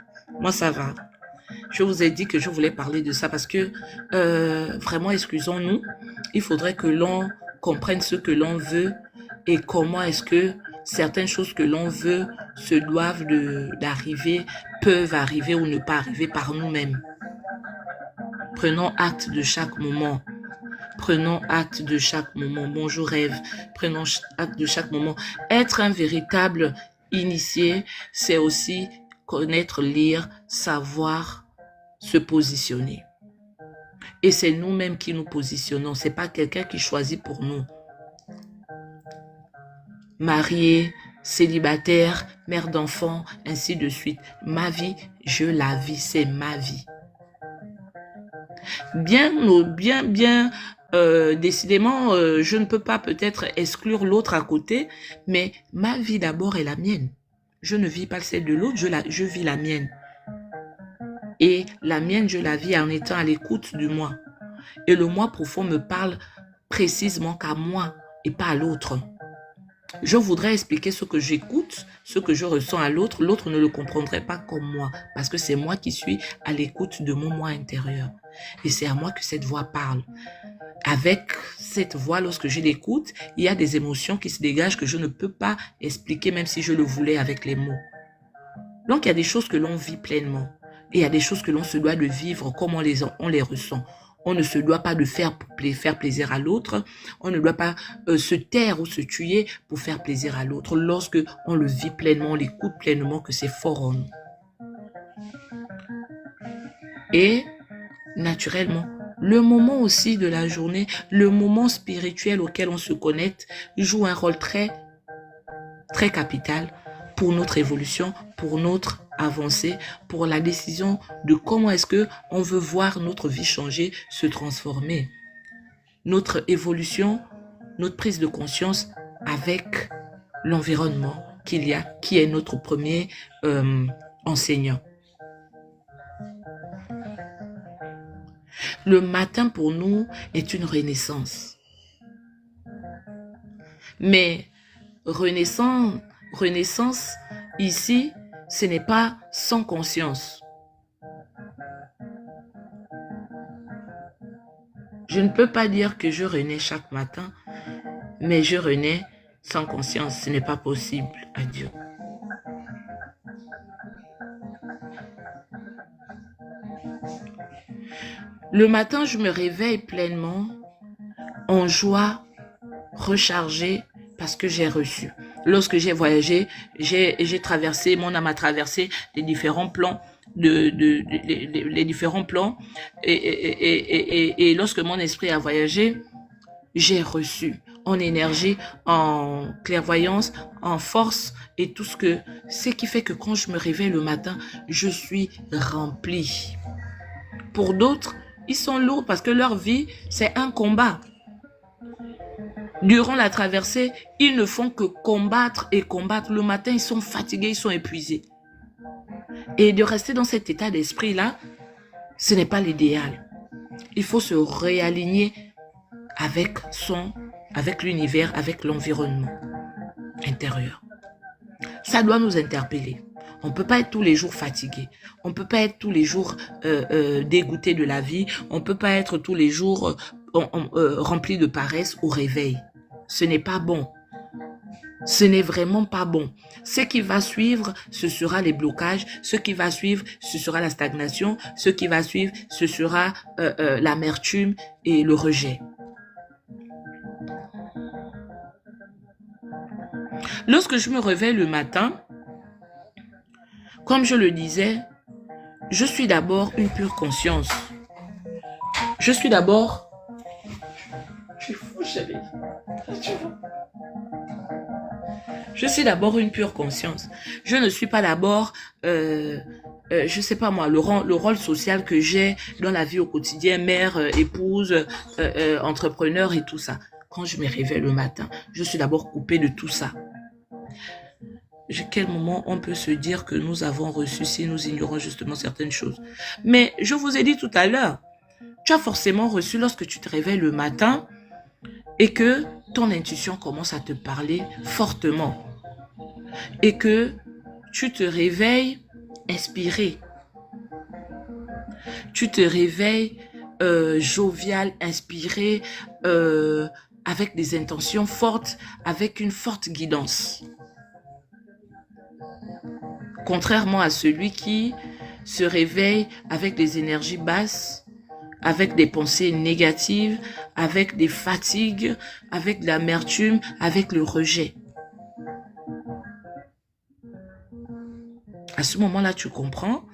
Moi, ça va. Je vous ai dit que je voulais parler de ça parce que, vraiment, excusons-nous, il faudrait que l'on comprenne ce que l'on veut et comment est-ce que certaines choses que l'on veut se doivent d'arriver, peuvent arriver ou ne pas arriver par nous-mêmes. Prenons acte de chaque moment. Prenons acte de chaque moment. Bonjour rêve. Prenons acte de chaque moment. Être un véritable initié, c'est aussi connaître, lire, savoir se positionner. Et c'est nous-mêmes qui nous positionnons. C'est pas quelqu'un qui choisit pour nous. Marié, célibataire, mère d'enfants, ainsi de suite. Ma vie, je la vis. C'est ma vie. Décidément, je ne peux pas peut-être exclure l'autre à côté, mais ma vie d'abord est la mienne. Je ne vis pas celle de l'autre, je vis la mienne. Et la mienne, je la vis en étant à l'écoute du moi. Et le moi profond me parle précisément qu'à moi et pas à l'autre. Je voudrais expliquer ce que j'écoute, ce que je ressens à l'autre. L'autre ne le comprendrait pas comme moi, parce que c'est moi qui suis à l'écoute de mon moi intérieur. Et c'est à moi que cette voix parle. Avec cette voix, lorsque je l'écoute, il y a des émotions qui se dégagent que je ne peux pas expliquer, même si je le voulais avec les mots. Donc, il y a des choses que l'on vit pleinement. Et il y a des choses que l'on se doit de vivre comme on les ressent. On ne se doit pas de faire plaisir à l'autre. On ne doit pas se taire ou se tuer pour faire plaisir à l'autre. Lorsque on le vit pleinement, on l'écoute pleinement, que c'est fort en nous. Et naturellement, le moment aussi de la journée, le moment spirituel auquel on se connecte, joue un rôle très, très capital pour notre évolution, pour notre avancée, pour la décision de comment est-ce que on veut voir notre vie changer, se transformer. Notre évolution, notre prise de conscience avec l'environnement qu'il y a, qui est notre premier enseignant. Le matin pour nous est une renaissance. Mais renaissance ici, ce n'est pas sans conscience. Je ne peux pas dire que je renais chaque matin, mais je renais sans conscience. Ce n'est pas possible. Adieu. Le matin, je me réveille pleinement, en joie, rechargée, parce que j'ai reçu. Lorsque j'ai voyagé, j'ai traversé, mon âme a traversé les différents plans, les différents plans, et lorsque mon esprit a voyagé, j'ai reçu en énergie, en clairvoyance, en force, et tout ce qui fait que quand je me réveille le matin, je suis remplie. Pour d'autres, ils sont lourds parce que leur vie, c'est un combat. Durant la traversée, ils ne font que combattre et combattre. Le matin, ils sont fatigués, ils sont épuisés. Et de rester dans cet état d'esprit-là, ce n'est pas l'idéal. Il faut se réaligner avec l'univers, avec l'environnement intérieur. Ça doit nous interpeller. On ne peut pas être tous les jours fatigué. On ne peut pas être tous les jours dégoûté de la vie. On ne peut pas être tous les jours rempli de paresse au réveil. Ce n'est pas bon. Ce n'est vraiment pas bon. Ce qui va suivre, ce sera les blocages. Ce qui va suivre, ce sera la stagnation. Ce qui va suivre, ce sera l'amertume et le rejet. Lorsque je me réveille le matin, comme je le disais, je suis d'abord une pure conscience. Je suis d'abord... Je suis fou, chérie. Je suis d'abord une pure conscience. Je ne suis pas d'abord, je sais pas moi, le rôle social que j'ai dans la vie au quotidien, mère, épouse, entrepreneur et tout ça. Quand je me réveille le matin, je suis d'abord coupée de tout ça. Quel moment on peut se dire que nous avons reçu si nous ignorons justement certaines choses? Mais je vous ai dit tout à l'heure, tu as forcément reçu lorsque tu te réveilles le matin et que ton intuition commence à te parler fortement et que tu te réveilles inspiré. Tu te réveilles jovial, inspiré, avec des intentions fortes, avec une forte guidance. Contrairement à celui qui se réveille avec des énergies basses, avec des pensées négatives, avec des fatigues, avec de l'amertume, avec le rejet. À ce moment-là, tu comprends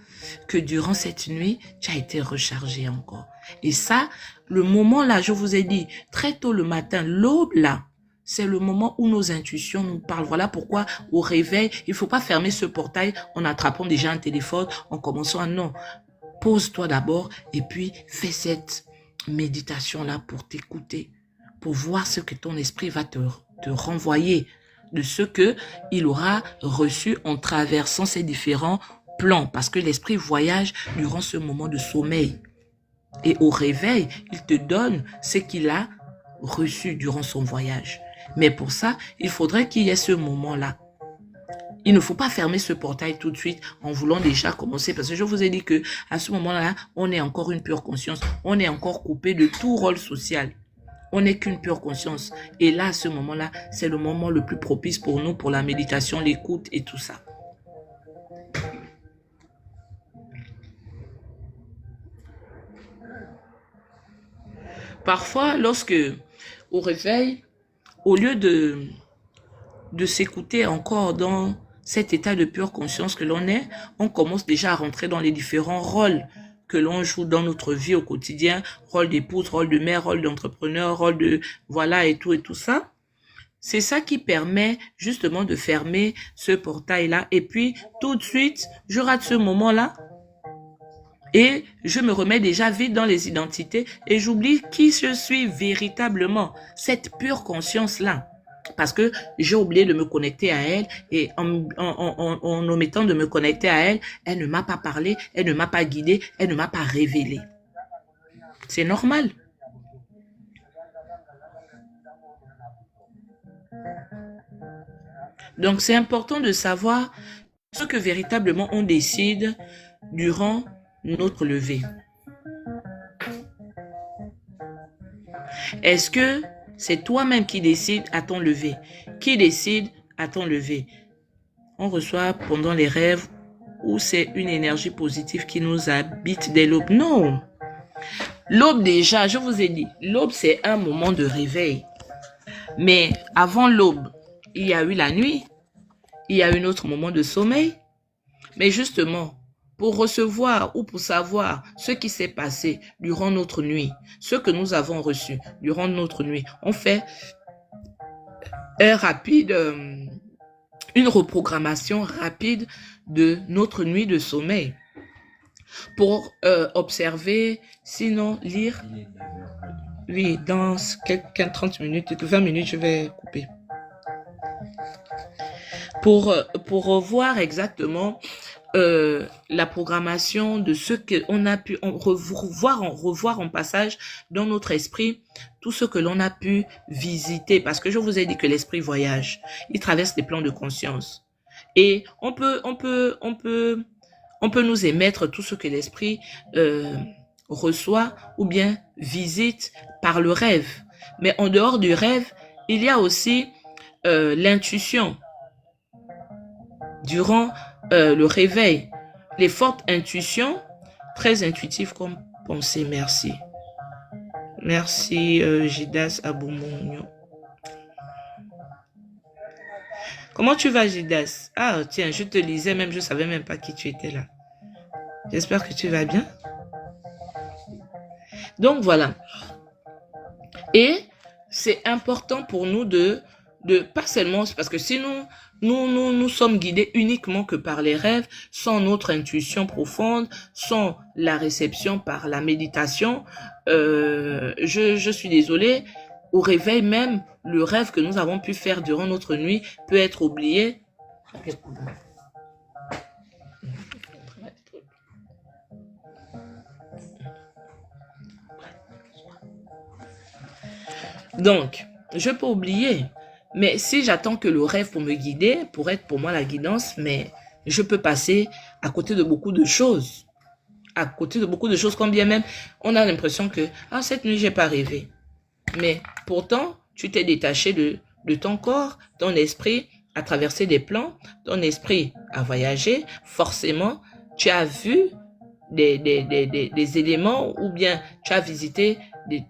que durant cette nuit, tu as été rechargé encore. Et ça, le moment là, je vous ai dit, très tôt le matin, l'aube là, c'est le moment où nos intuitions nous parlent. Voilà pourquoi au réveil, il ne faut pas fermer ce portail en attrapant déjà un téléphone, en commençant à non. Pose-toi d'abord et puis fais cette méditation-là pour t'écouter, pour voir ce que ton esprit va te renvoyer de ce qu'il aura reçu en traversant ces différents plans. Parce que l'esprit voyage durant ce moment de sommeil. Et au réveil, il te donne ce qu'il a reçu durant son voyage. Mais pour ça, il faudrait qu'il y ait ce moment-là. Il ne faut pas fermer ce portail tout de suite en voulant déjà commencer. Parce que je vous ai dit que à ce moment-là, on est encore une pure conscience. On est encore coupé de tout rôle social. On n'est qu'une pure conscience. Et là, à ce moment-là, c'est le moment le plus propice pour nous, pour la méditation, l'écoute et tout ça. Parfois, lorsque, au réveil, au lieu de s'écouter encore dans cet état de pure conscience que l'on est, on commence déjà à rentrer dans les différents rôles que l'on joue dans notre vie au quotidien, rôle d'épouse, rôle de mère, rôle d'entrepreneur, rôle de voilà et tout ça. C'est ça qui permet justement de fermer ce portail-là. Et puis, tout de suite, je rate ce moment-là et je me remets déjà vite dans les identités et j'oublie qui je suis véritablement, cette pure conscience-là. Parce que j'ai oublié de me connecter à elle et en omettant de me connecter à elle, elle ne m'a pas parlé, elle ne m'a pas guidé, elle ne m'a pas révélé. C'est normal. Donc, c'est important de savoir ce que véritablement on décide durant notre levée. Est-ce que c'est toi-même qui décide à ton lever? Qui décide à ton lever? On reçoit pendant les rêves ou c'est une énergie positive qui nous habite dès l'aube? Non. L'aube déjà, je vous ai dit, l'aube c'est un moment de réveil. Mais avant l'aube, il y a eu la nuit. Il y a eu un autre moment de sommeil. Mais justement, pour recevoir ou pour savoir ce qui s'est passé durant notre nuit, ce que nous avons reçu durant notre nuit, on fait une reprogrammation rapide de notre nuit de sommeil pour observer, sinon lire. Oui, dans quelques 30 minutes, 20 minutes, je vais couper. Pour revoir exactement la programmation de ce qu'on a pu revoir en passage dans notre esprit, tout ce que l'on a pu visiter. Parce que je vous ai dit que l'esprit voyage. Il traverse les plans de conscience. Et on peut nous émettre tout ce que l'esprit reçoit ou bien visite par le rêve. Mais en dehors du rêve, il y a aussi l'intuition. Durant le réveil, les fortes intuitions, très intuitives comme pensée. Merci. Merci Jidas Aboumounio. Comment tu vas, Jidas? Ah, tiens, je te lisais même, je savais même pas qui tu étais là. J'espère que tu vas bien. Donc, voilà. Et c'est important pour nous de pas seulement, parce que sinon, nous sommes guidés uniquement que par les rêves, sans notre intuition profonde, sans la réception par la méditation. Je suis désolée. Au réveil même, le rêve que nous avons pu faire durant notre nuit peut être oublié. Donc, je peux oublier. Mais si j'attends que le rêve pour me guider, pour être pour moi la guidance, mais je peux passer à côté de beaucoup de choses. À côté de beaucoup de choses, quand bien même on a l'impression que cette nuit, j'ai pas rêvé. Mais pourtant, tu t'es détaché de ton corps, ton esprit a traversé des plans, ton esprit a voyagé, forcément, tu as vu des éléments ou bien tu as visité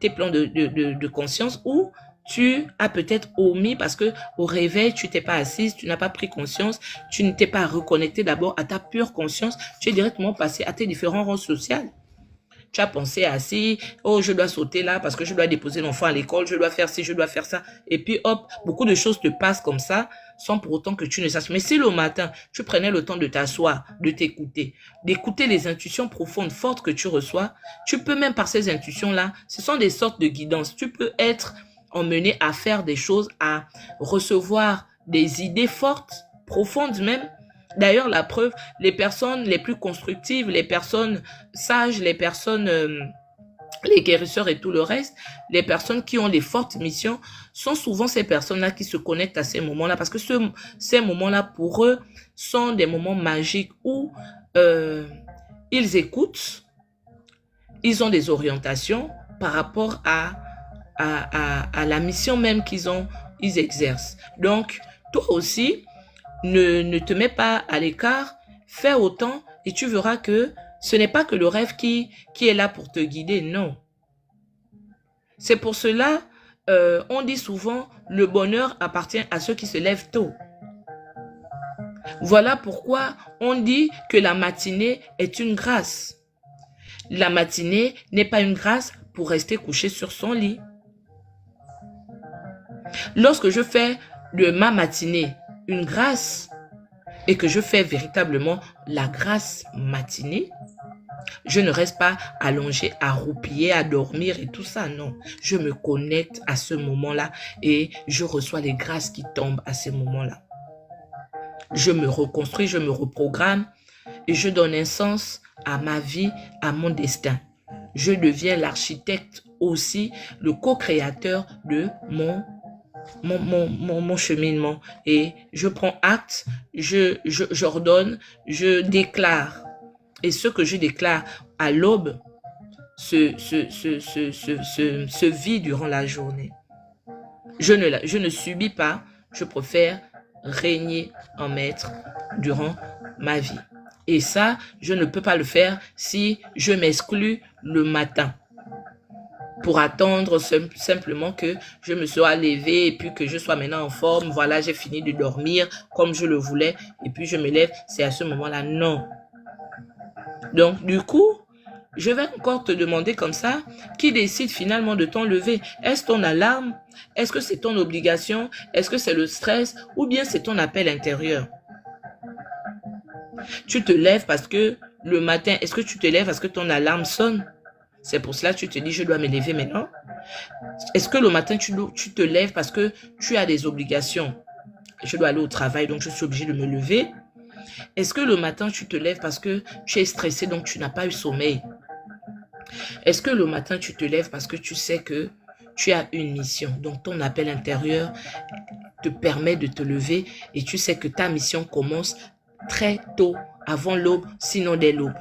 tes plans de conscience où tu as peut-être omis parce que au réveil, tu t'es pas assise, tu n'as pas pris conscience, tu ne t'es pas reconnecté d'abord à ta pure conscience, tu es directement passé à tes différents rôles sociaux. Tu as pensé assis, oh, je dois sauter là parce que je dois déposer l'enfant à l'école, je dois faire ci, je dois faire ça. Et puis, hop, beaucoup de choses te passent comme ça, sans pour autant que tu ne saches. Mais si le matin, tu prenais le temps de t'asseoir, de t'écouter, d'écouter les intuitions profondes, fortes que tu reçois, tu peux même par ces intuitions-là, ce sont des sortes de guidances. Tu peux être emmené à faire des choses, à recevoir des idées fortes, profondes même. D'ailleurs, la preuve, les personnes les plus constructives, les personnes sages, les personnes, les guérisseurs et tout le reste, les personnes qui ont des fortes missions, sont souvent ces personnes-là qui se connectent à ces moments-là parce que ces moments-là, pour eux, sont des moments magiques où ils écoutent, ils ont des orientations par rapport à la mission même ils exercent. Donc, toi aussi, ne te mets pas à l'écart, fais autant et tu verras que ce n'est pas que le rêve qui est là pour te guider, non. C'est pour cela, on dit souvent, le bonheur appartient à ceux qui se lèvent tôt. Voilà pourquoi on dit que la matinée est une grâce. La matinée n'est pas une grâce pour rester couché sur son lit. Lorsque je fais de ma matinée une grâce et que je fais véritablement la grâce matinée, je ne reste pas allongé, à roupiller, à dormir et tout ça, non. Je me connecte à ce moment-là et je reçois les grâces qui tombent à ces moments-là. Je me reconstruis, je me reprogramme et je donne un sens à ma vie, à mon destin. Je deviens l'architecte aussi, le co-créateur de mon cheminement et je prends acte, j'ordonne, je déclare et ce que je déclare à l'aube se vit durant la journée. Je ne subis pas, je préfère régner en maître durant ma vie. Et ça, je ne peux pas le faire si je m'exclus le matin. Pour attendre simplement que je me sois levée et puis que je sois maintenant en forme. Voilà, j'ai fini de dormir comme je le voulais et puis je me lève. C'est à ce moment-là, non. Donc, du coup, je vais encore te demander comme ça, qui décide finalement de t'enlever? Est-ce ton alarme? Est-ce que c'est ton obligation? Est-ce que c'est le stress? Ou bien c'est ton appel intérieur? Tu te lèves parce que le matin, est-ce que tu te lèves parce que ton alarme sonne? C'est pour cela que tu te dis, je dois me lever maintenant. Est-ce que le matin, tu te lèves parce que tu as des obligations? Je dois aller au travail, donc je suis obligée de me lever. Est-ce que le matin, tu te lèves parce que tu es stressé, donc tu n'as pas eu sommeil? Est-ce que le matin, tu te lèves parce que tu sais que tu as une mission? Donc, ton appel intérieur te permet de te lever et tu sais que ta mission commence très tôt, avant l'aube, sinon dès l'aube.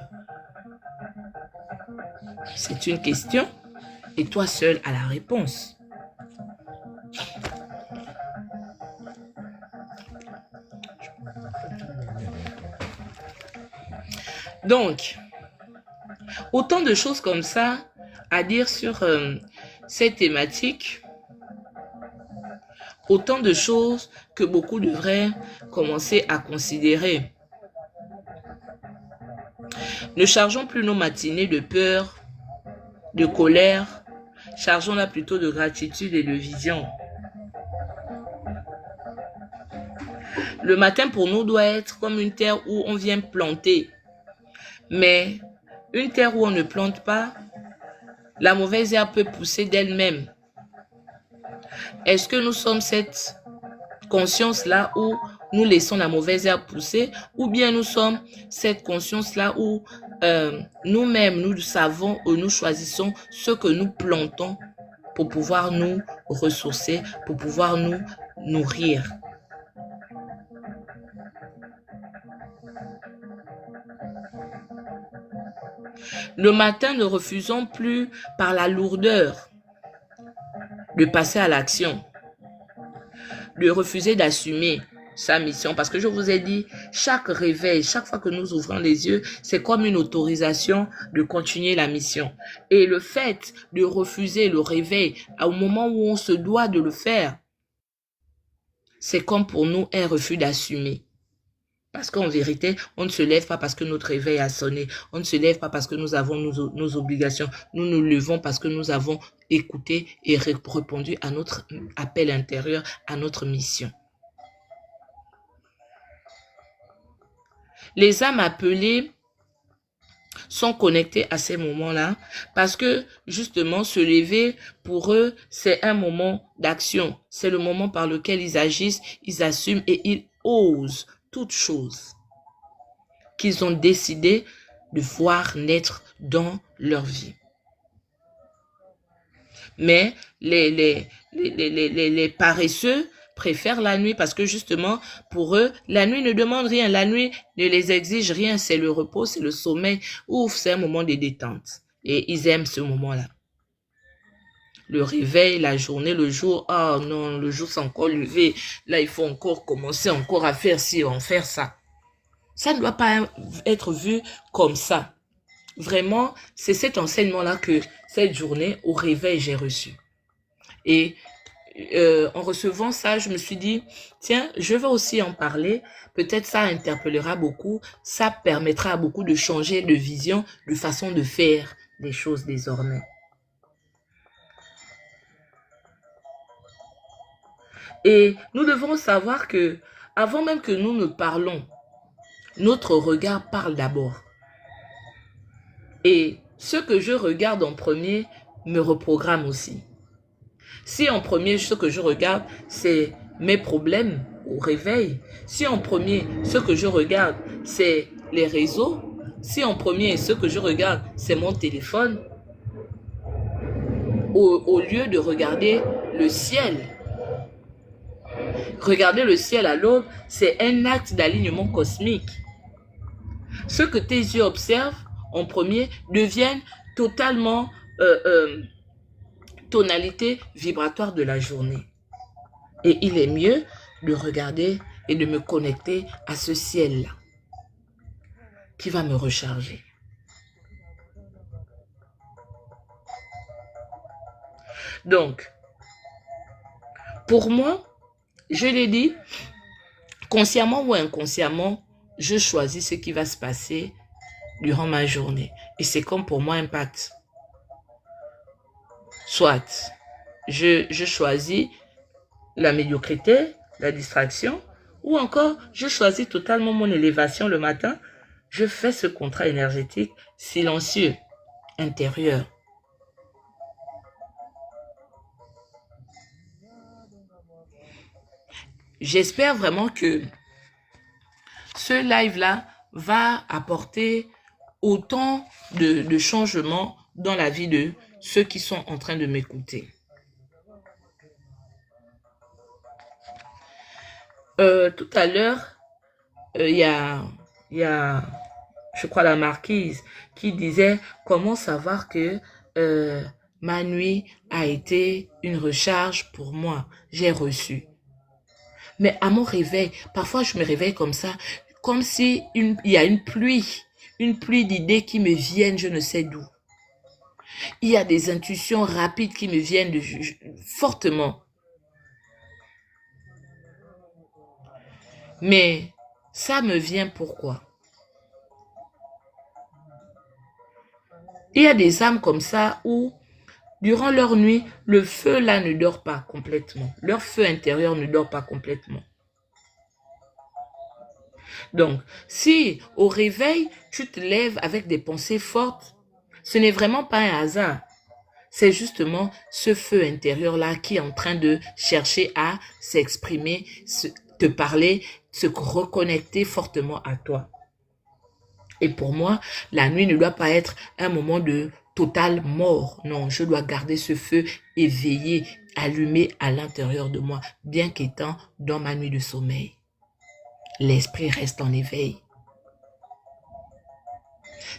C'est une question et toi seul as la réponse. Donc, autant de choses comme ça à dire sur cette thématique, autant de choses que beaucoup devraient commencer à considérer. Ne chargeons plus nos matinées de peur, de colère, chargeons-la plutôt de gratitude et de vision. Le matin pour nous doit être comme une terre où on vient planter. Mais une terre où on ne plante pas, la mauvaise herbe peut pousser d'elle-même. Est-ce que nous sommes cette conscience-là où nous laissons la mauvaise herbe pousser, ou bien nous sommes cette conscience-là où nous-mêmes, nous savons ou nous choisissons ce que nous plantons pour pouvoir nous ressourcer, pour pouvoir nous nourrir. Le matin, ne refusons plus par la lourdeur de passer à l'action, de refuser d'assumer sa mission. Parce que je vous ai dit, chaque réveil, chaque fois que nous ouvrons les yeux, c'est comme une autorisation de continuer la mission. Et le fait de refuser le réveil au moment où on se doit de le faire, c'est comme pour nous un refus d'assumer. Parce qu'en vérité, on ne se lève pas parce que notre réveil a sonné. On ne se lève pas parce que nous avons nos obligations. Nous nous levons parce que nous avons écouté et répondu à notre appel intérieur, à notre mission. Les âmes appelées sont connectées à ces moments-là parce que justement se lever pour eux, c'est un moment d'action. C'est le moment par lequel ils agissent, ils assument et ils osent toutes choses qu'ils ont décidé de voir naître dans leur vie. Mais les paresseux préfèrent la nuit parce que justement, pour eux, la nuit ne demande rien. La nuit ne les exige rien. C'est le repos, c'est le sommeil. Ouf, c'est un moment de détente. Et ils aiment ce moment-là. Le réveil, la journée, le jour, oh non, le jour s'est encore levé. Là, il faut encore commencer encore à faire ci, à faire ça. Ça ne doit pas être vu comme ça. Vraiment, c'est cet enseignement-là que cette journée, au réveil, j'ai reçu. Et en recevant ça, je me suis dit, tiens, je vais aussi en parler. Peut-être ça interpellera beaucoup. Ça permettra à beaucoup de changer de vision, de façon de faire des choses désormais. Et nous devons savoir que, avant même que nous ne parlons, notre regard parle d'abord. Et ce que je regarde en premier me reprogramme aussi. Si en premier, ce que je regarde, c'est mes problèmes au réveil, si en premier, ce que je regarde, c'est les réseaux, si en premier, ce que je regarde, c'est mon téléphone, au lieu de regarder le ciel, regarder le ciel à l'aube, c'est un acte d'alignement cosmique. Ce que tes yeux observent en premier deviennent totalement tonalité vibratoire de la journée. Et il est mieux de regarder et de me connecter à ce ciel-là qui va me recharger. Donc, pour moi, je l'ai dit, consciemment ou inconsciemment, je choisis ce qui va se passer durant ma journée. Et c'est comme pour moi un pacte. Soit je choisis la médiocrité, la distraction, ou encore je choisis totalement mon élévation le matin. Je fais ce contrat énergétique silencieux, intérieur. J'espère vraiment que ce live-là va apporter autant de changements dans la vie de ceux qui sont en train de m'écouter. Tout à l'heure, il y a, je crois, la marquise qui disait comment savoir que ma nuit a été une recharge pour moi. J'ai reçu. Mais à mon réveil, parfois je me réveille comme ça, comme si il y a une pluie d'idées qui me viennent, je ne sais d'où. Il y a des intuitions rapides qui me viennent fortement. Mais ça me vient pourquoi? Il y a des âmes comme ça où, durant leur nuit, le feu là ne dort pas complètement. Leur feu intérieur ne dort pas complètement. Donc, si au réveil, tu te lèves avec des pensées fortes, ce n'est vraiment pas un hasard. C'est justement ce feu intérieur-là qui est en train de chercher à s'exprimer, te parler, se reconnecter fortement à toi. Et pour moi, la nuit ne doit pas être un moment de totale mort. Non, je dois garder ce feu éveillé, allumé à l'intérieur de moi, bien qu'étant dans ma nuit de sommeil. L'esprit reste en éveil.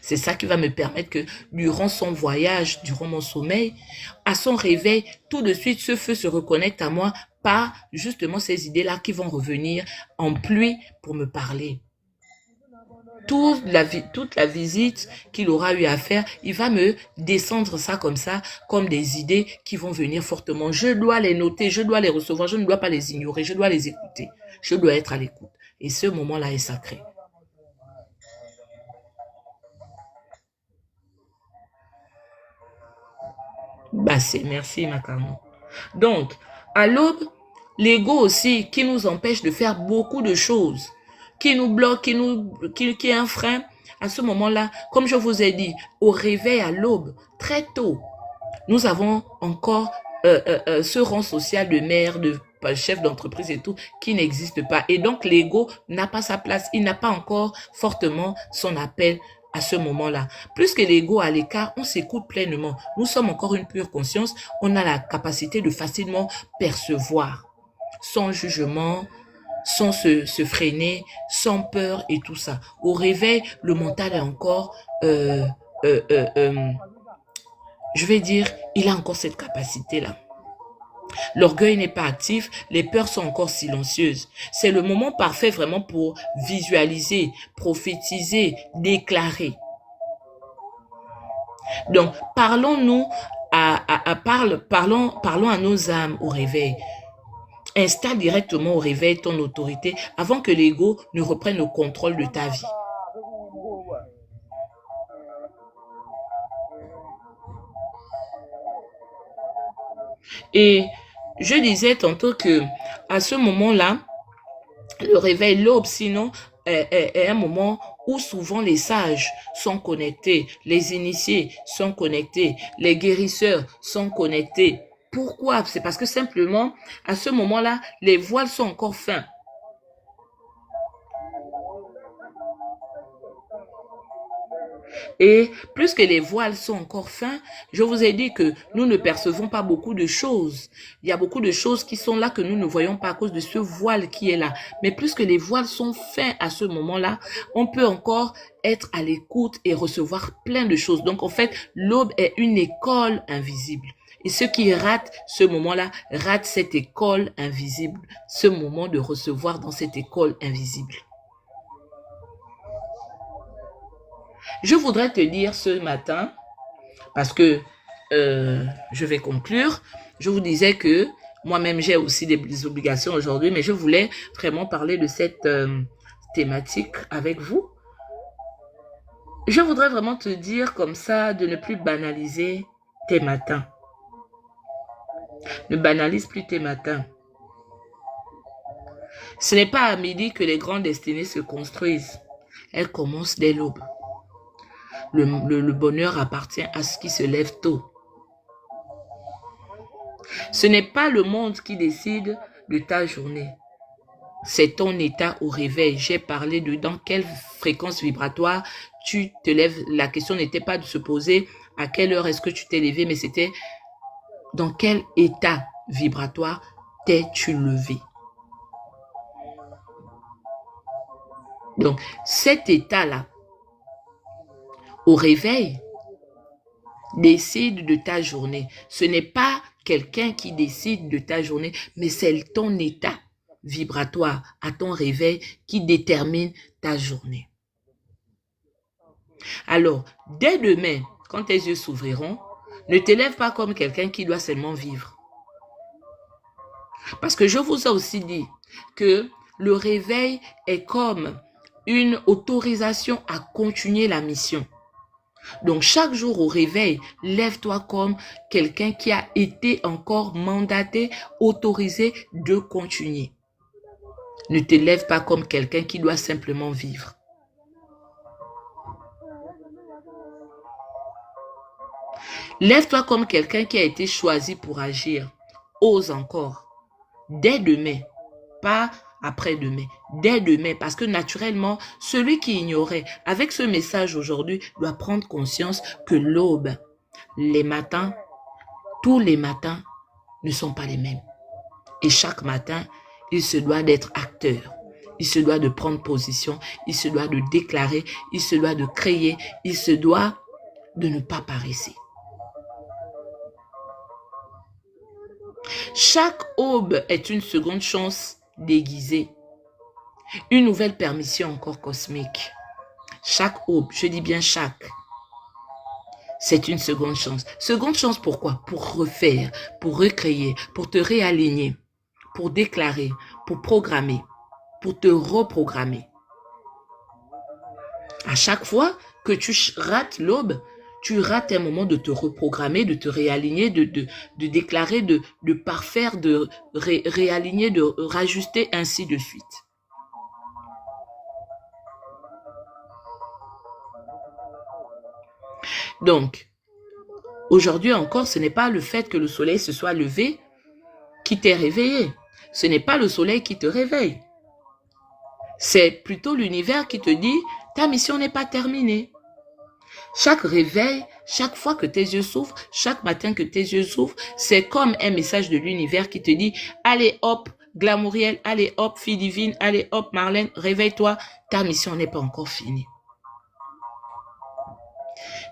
C'est ça qui va me permettre que durant son voyage, durant mon sommeil, à son réveil, tout de suite, ce feu se reconnecte à moi par justement ces idées-là qui vont revenir en pluie pour me parler. Toute la visite qu'il aura eu à faire, il va me descendre ça comme des idées qui vont venir fortement. Je dois les noter, je dois les recevoir, je ne dois pas les ignorer, je dois les écouter. Je dois être à l'écoute. Et ce moment-là est sacré. Merci Macaron. Donc, à l'aube, l'ego aussi qui nous empêche de faire beaucoup de choses, qui nous bloque, qui est un frein. À ce moment-là, comme je vous ai dit, au réveil à l'aube, très tôt, nous avons encore ce rang social de mère, de chef d'entreprise et tout, qui n'existe pas. Et donc, l'ego n'a pas sa place. Il n'a pas encore fortement son appel à ce moment-là. Plus que l'ego à l'écart, on s'écoute pleinement. Nous sommes encore une pure conscience. On a la capacité de facilement percevoir, sans jugement, sans se freiner, sans peur et tout ça. Au réveil, le mental est encore, je vais dire, il a encore cette capacité-là. L'orgueil n'est pas actif, les peurs sont encore silencieuses. C'est le moment parfait vraiment pour visualiser, prophétiser, déclarer. Donc, parlons à nos âmes au réveil. Installe directement au réveil ton autorité avant que l'ego ne reprenne le contrôle de ta vie. Et je disais tantôt que à ce moment-là, le réveil, l'aube, sinon, est un moment où souvent les sages sont connectés, les initiés sont connectés, les guérisseurs sont connectés. Pourquoi? C'est parce que simplement, à ce moment-là, les voiles sont encore fins. Et plus que les voiles sont encore fins, je vous ai dit que nous ne percevons pas beaucoup de choses. Il y a beaucoup de choses qui sont là que nous ne voyons pas à cause de ce voile qui est là. Mais plus que les voiles sont fins à ce moment-là, on peut encore être à l'écoute et recevoir plein de choses. Donc en fait, l'aube est une école invisible. Et ceux qui ratent ce moment-là, ratent cette école invisible, ce moment de recevoir dans cette école invisible. Je voudrais te dire ce matin, parce que je vais conclure, je vous disais que moi-même j'ai aussi des obligations aujourd'hui, mais je voulais vraiment parler de cette thématique avec vous. Je voudrais vraiment te dire comme ça de ne plus banaliser tes matins. Ne banalise plus tes matins. Ce n'est pas à midi que les grandes destinées se construisent. Elles commencent dès l'aube. Le bonheur appartient à ceux qui se lèvent tôt. Ce n'est pas le monde qui décide de ta journée. c'est ton état au réveil. J'ai parlé de dans quelle fréquence vibratoire tu te lèves. La question n'était pas de se poser à quelle heure est-ce que tu t'es levé, mais c'était dans quel état vibratoire t'es-tu levé. Donc, cet état-là, au réveil, décide de ta journée. Ce n'est pas quelqu'un qui décide de ta journée, mais c'est ton état vibratoire à ton réveil qui détermine ta journée. Alors, dès demain, quand tes yeux s'ouvriront, ne t'élève pas comme quelqu'un qui doit seulement vivre. Parce que je vous ai aussi dit que le réveil est comme une autorisation à continuer la mission. Donc, chaque jour au réveil, lève-toi comme quelqu'un qui a été encore mandaté, autorisé de continuer. Ne te lève pas comme quelqu'un qui doit simplement vivre. Lève-toi comme quelqu'un qui a été choisi pour agir. Ose encore. Dès demain, pas après-demain, dès demain, parce que naturellement, celui qui ignorait, avec ce message aujourd'hui, doit prendre conscience que l'aube, les matins, tous les matins ne sont pas les mêmes. Et chaque matin, il se doit d'être acteur. Il se doit de prendre position, il se doit de déclarer, il se doit de créer, il se doit de ne pas paresser. Chaque aube est une seconde chance déguisée. Une nouvelle permission encore cosmique. Chaque aube, je dis bien chaque, c'est une seconde chance. Seconde chance pourquoi? Pour refaire, pour recréer, pour te réaligner, pour déclarer, pour programmer, pour te reprogrammer. À chaque fois que tu rates l'aube, tu rates un moment de te reprogrammer, de te réaligner, de déclarer, de parfaire, de réaligner, de rajuster, ainsi de suite. Donc, aujourd'hui encore, ce n'est pas le fait que le soleil se soit levé qui t'est réveillé. Ce n'est pas le soleil qui te réveille. C'est plutôt l'univers qui te dit, ta mission n'est pas terminée. Chaque réveil, chaque fois que tes yeux s'ouvrent, chaque matin que tes yeux s'ouvrent, c'est comme un message de l'univers qui te dit, allez hop, Glamouriel, allez hop, fille divine, allez hop, Marlène, réveille-toi, ta mission n'est pas encore finie.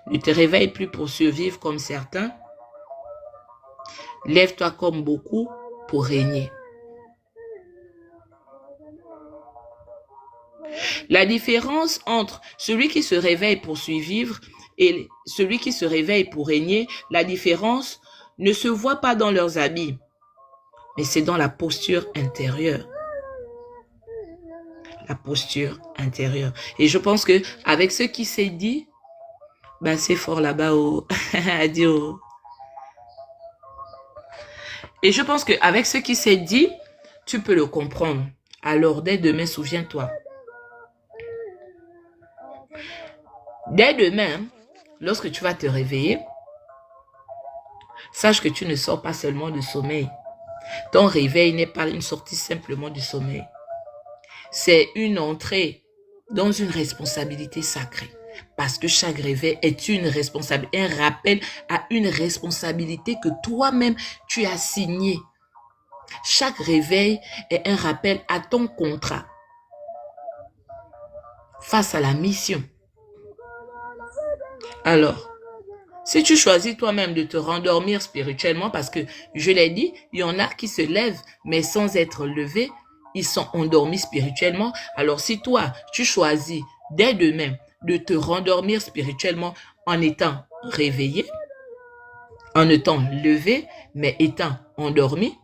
Ne te réveille plus pour survivre comme certains. Lève-toi comme beaucoup pour régner. La différence entre celui qui se réveille pour survivre et celui qui se réveille pour régner, la différence ne se voit pas dans leurs habits, mais c'est dans la posture intérieure. La posture intérieure. Et je pense que avec ce qui s'est dit, ben c'est fort là-bas adieu. Et je pense qu'avec ce qui s'est dit, tu peux le comprendre. Alors dès demain, souviens-toi. Dès demain, lorsque tu vas te réveiller, sache que tu ne sors pas seulement du sommeil. Ton réveil n'est pas une sortie simplement du sommeil. C'est une entrée dans une responsabilité sacrée. Parce que chaque réveil est une responsabilité, un rappel à une responsabilité que toi-même tu as signée. Chaque réveil est un rappel à ton contrat face à la mission. Alors, si tu choisis toi-même de te rendormir spirituellement, parce que je l'ai dit, il y en a qui se lèvent, mais sans être levés, ils sont endormis spirituellement. Alors si toi, tu choisis dès demain de te rendormir spirituellement en étant réveillé, en étant levé, mais étant endormi,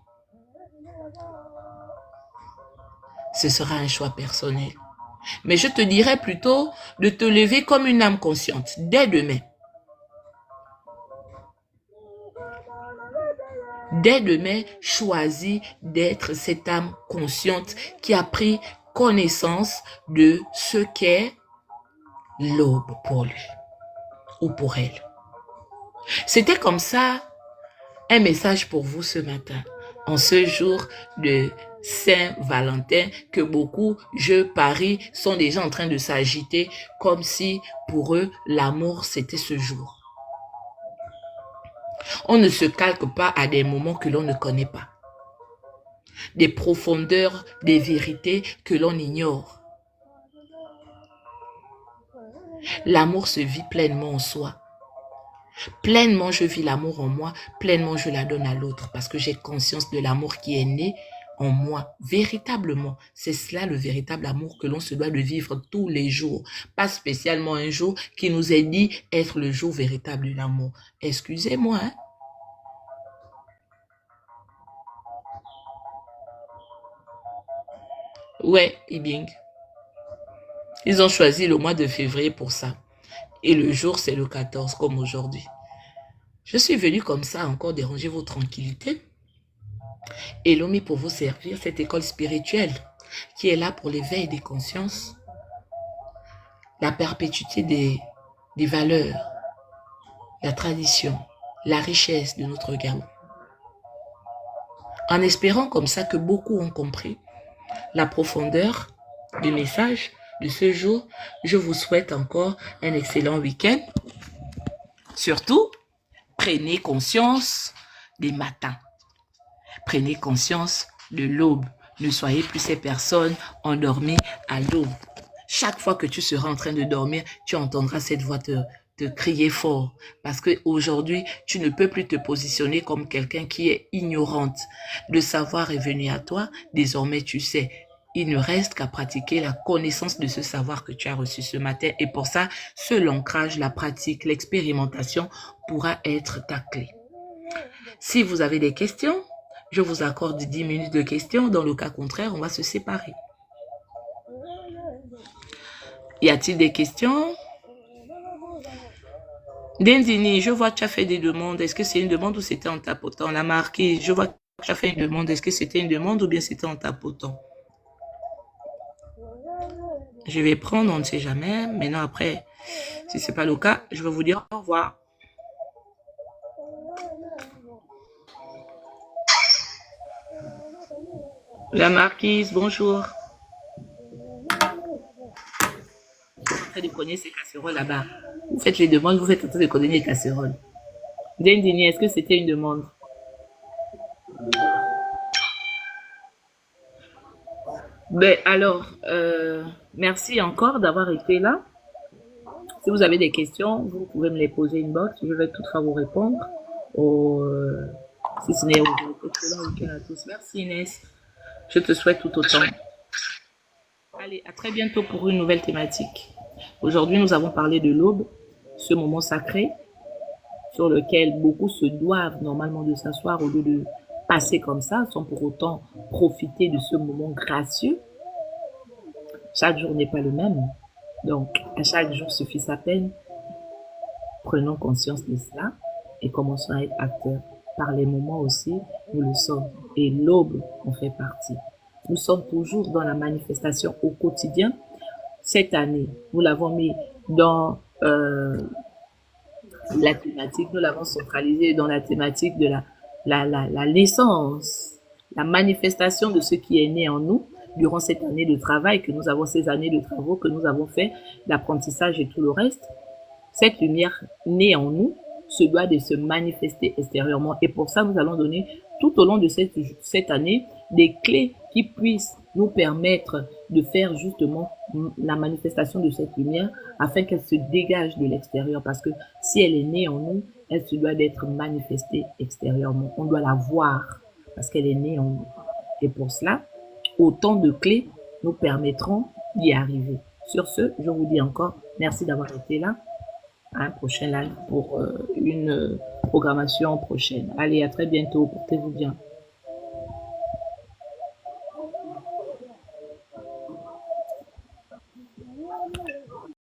ce sera un choix personnel. Mais je te dirais plutôt de te lever comme une âme consciente dès demain. Dès demain, choisis d'être cette âme consciente qui a pris connaissance de ce qu'est l'aube pour lui ou pour elle. C'était comme ça un message pour vous ce matin, en ce jour de Saint-Valentin que beaucoup, je parie, sont déjà en train de s'agiter comme si pour eux, l'amour, c'était ce jour. On ne se calque pas à des moments que l'on ne connaît pas. Des profondeurs, des vérités que l'on ignore. L'amour se vit pleinement en soi. Pleinement, je vis l'amour en moi, pleinement, je la donne à l'autre parce que j'ai conscience de l'amour qui est né en moi, véritablement. C'est cela le véritable amour que l'on se doit de vivre tous les jours, pas spécialement un jour qui nous est dit être le jour véritable de l'amour. Excusez-moi, hein? Ouais, Ibing. Ils ont choisi le mois de février pour ça. Et le jour, c'est le 14, comme aujourd'hui. Je suis venue comme ça encore déranger vos tranquillités. Et l'homme pour vous servir, cette école spirituelle qui est là pour l'éveil des consciences, la perpétuité des valeurs, la tradition, la richesse de notre Gabon. En espérant comme ça que beaucoup ont compris la profondeur du message de ce jour, je vous souhaite encore un excellent week-end. Surtout, prenez conscience des matins. Prenez conscience de l'aube. Ne soyez plus ces personnes endormies à l'aube. Chaque fois que tu seras en train de dormir, tu entendras cette voix te crier fort. Parce qu'aujourd'hui, tu ne peux plus te positionner comme quelqu'un qui est ignorante. Le savoir est venu à toi. Désormais, tu sais. Il ne reste qu'à pratiquer la connaissance de ce savoir que tu as reçu ce matin. Et pour ça, seul l'ancrage, la pratique, l'expérimentation pourra être ta clé. Si vous avez des questions, je vous accorde 10 minutes de questions. Dans le cas contraire, on va se séparer. Y a-t-il des questions? Dendini, je vois que tu as fait des demandes. Est-ce que c'est une demande ou c'était en tapotant? La marquise, je vois que tu as fait une demande. Est-ce que c'était une demande ou bien c'était en tapotant? Je vais prendre, on ne sait jamais. Maintenant, après, si ce n'est pas le cas, je vais vous dire au revoir. La marquise, bonjour. Vous êtes en train de connaître ces casseroles là-bas. Vous faites les demandes, vous êtes en train de connaître les casseroles. Dendini, est-ce que c'était une demande? Ben alors, merci encore d'avoir été là. Si vous avez des questions, vous pouvez me les poser inbox. Je vais toutefois vous répondre. Si ce n'est excellent week-end à tous. Merci Inès. Je te souhaite tout autant. Allez, à très bientôt pour une nouvelle thématique. Aujourd'hui, nous avons parlé de l'aube, ce moment sacré sur lequel beaucoup se doivent normalement de s'asseoir au lieu de passer comme ça, sans pour autant profiter de ce moment gracieux. Chaque jour n'est pas le même. Donc, à chaque jour suffit sa peine. Prenons conscience de cela et commençons à être acteurs. Par les moments aussi, nous le sommes. Et l'aube en fait partie. Nous sommes toujours dans la manifestation au quotidien. Cette année, nous l'avons mis dans la thématique, nous l'avons centralisé dans la thématique de la naissance, la manifestation de ce qui est né en nous durant cette année de travail que nous avons, ces années de travaux que nous avons fait, l'apprentissage et tout le reste. Cette lumière née en nous se doit de se manifester extérieurement. Et pour ça, nous allons donner tout au long de cette année des clés qui puissent nous permettre de faire justement la manifestation de cette lumière afin qu'elle se dégage de l'extérieur. Parce que si elle est née en nous, elle se doit d'être manifestée extérieurement. On doit la voir parce qu'elle est née en nous. Et pour cela, autant de clés nous permettront d'y arriver. Sur ce, je vous dis encore merci d'avoir été là. À un prochain live pour une programmation prochaine. Allez, à très bientôt. Portez-vous bien.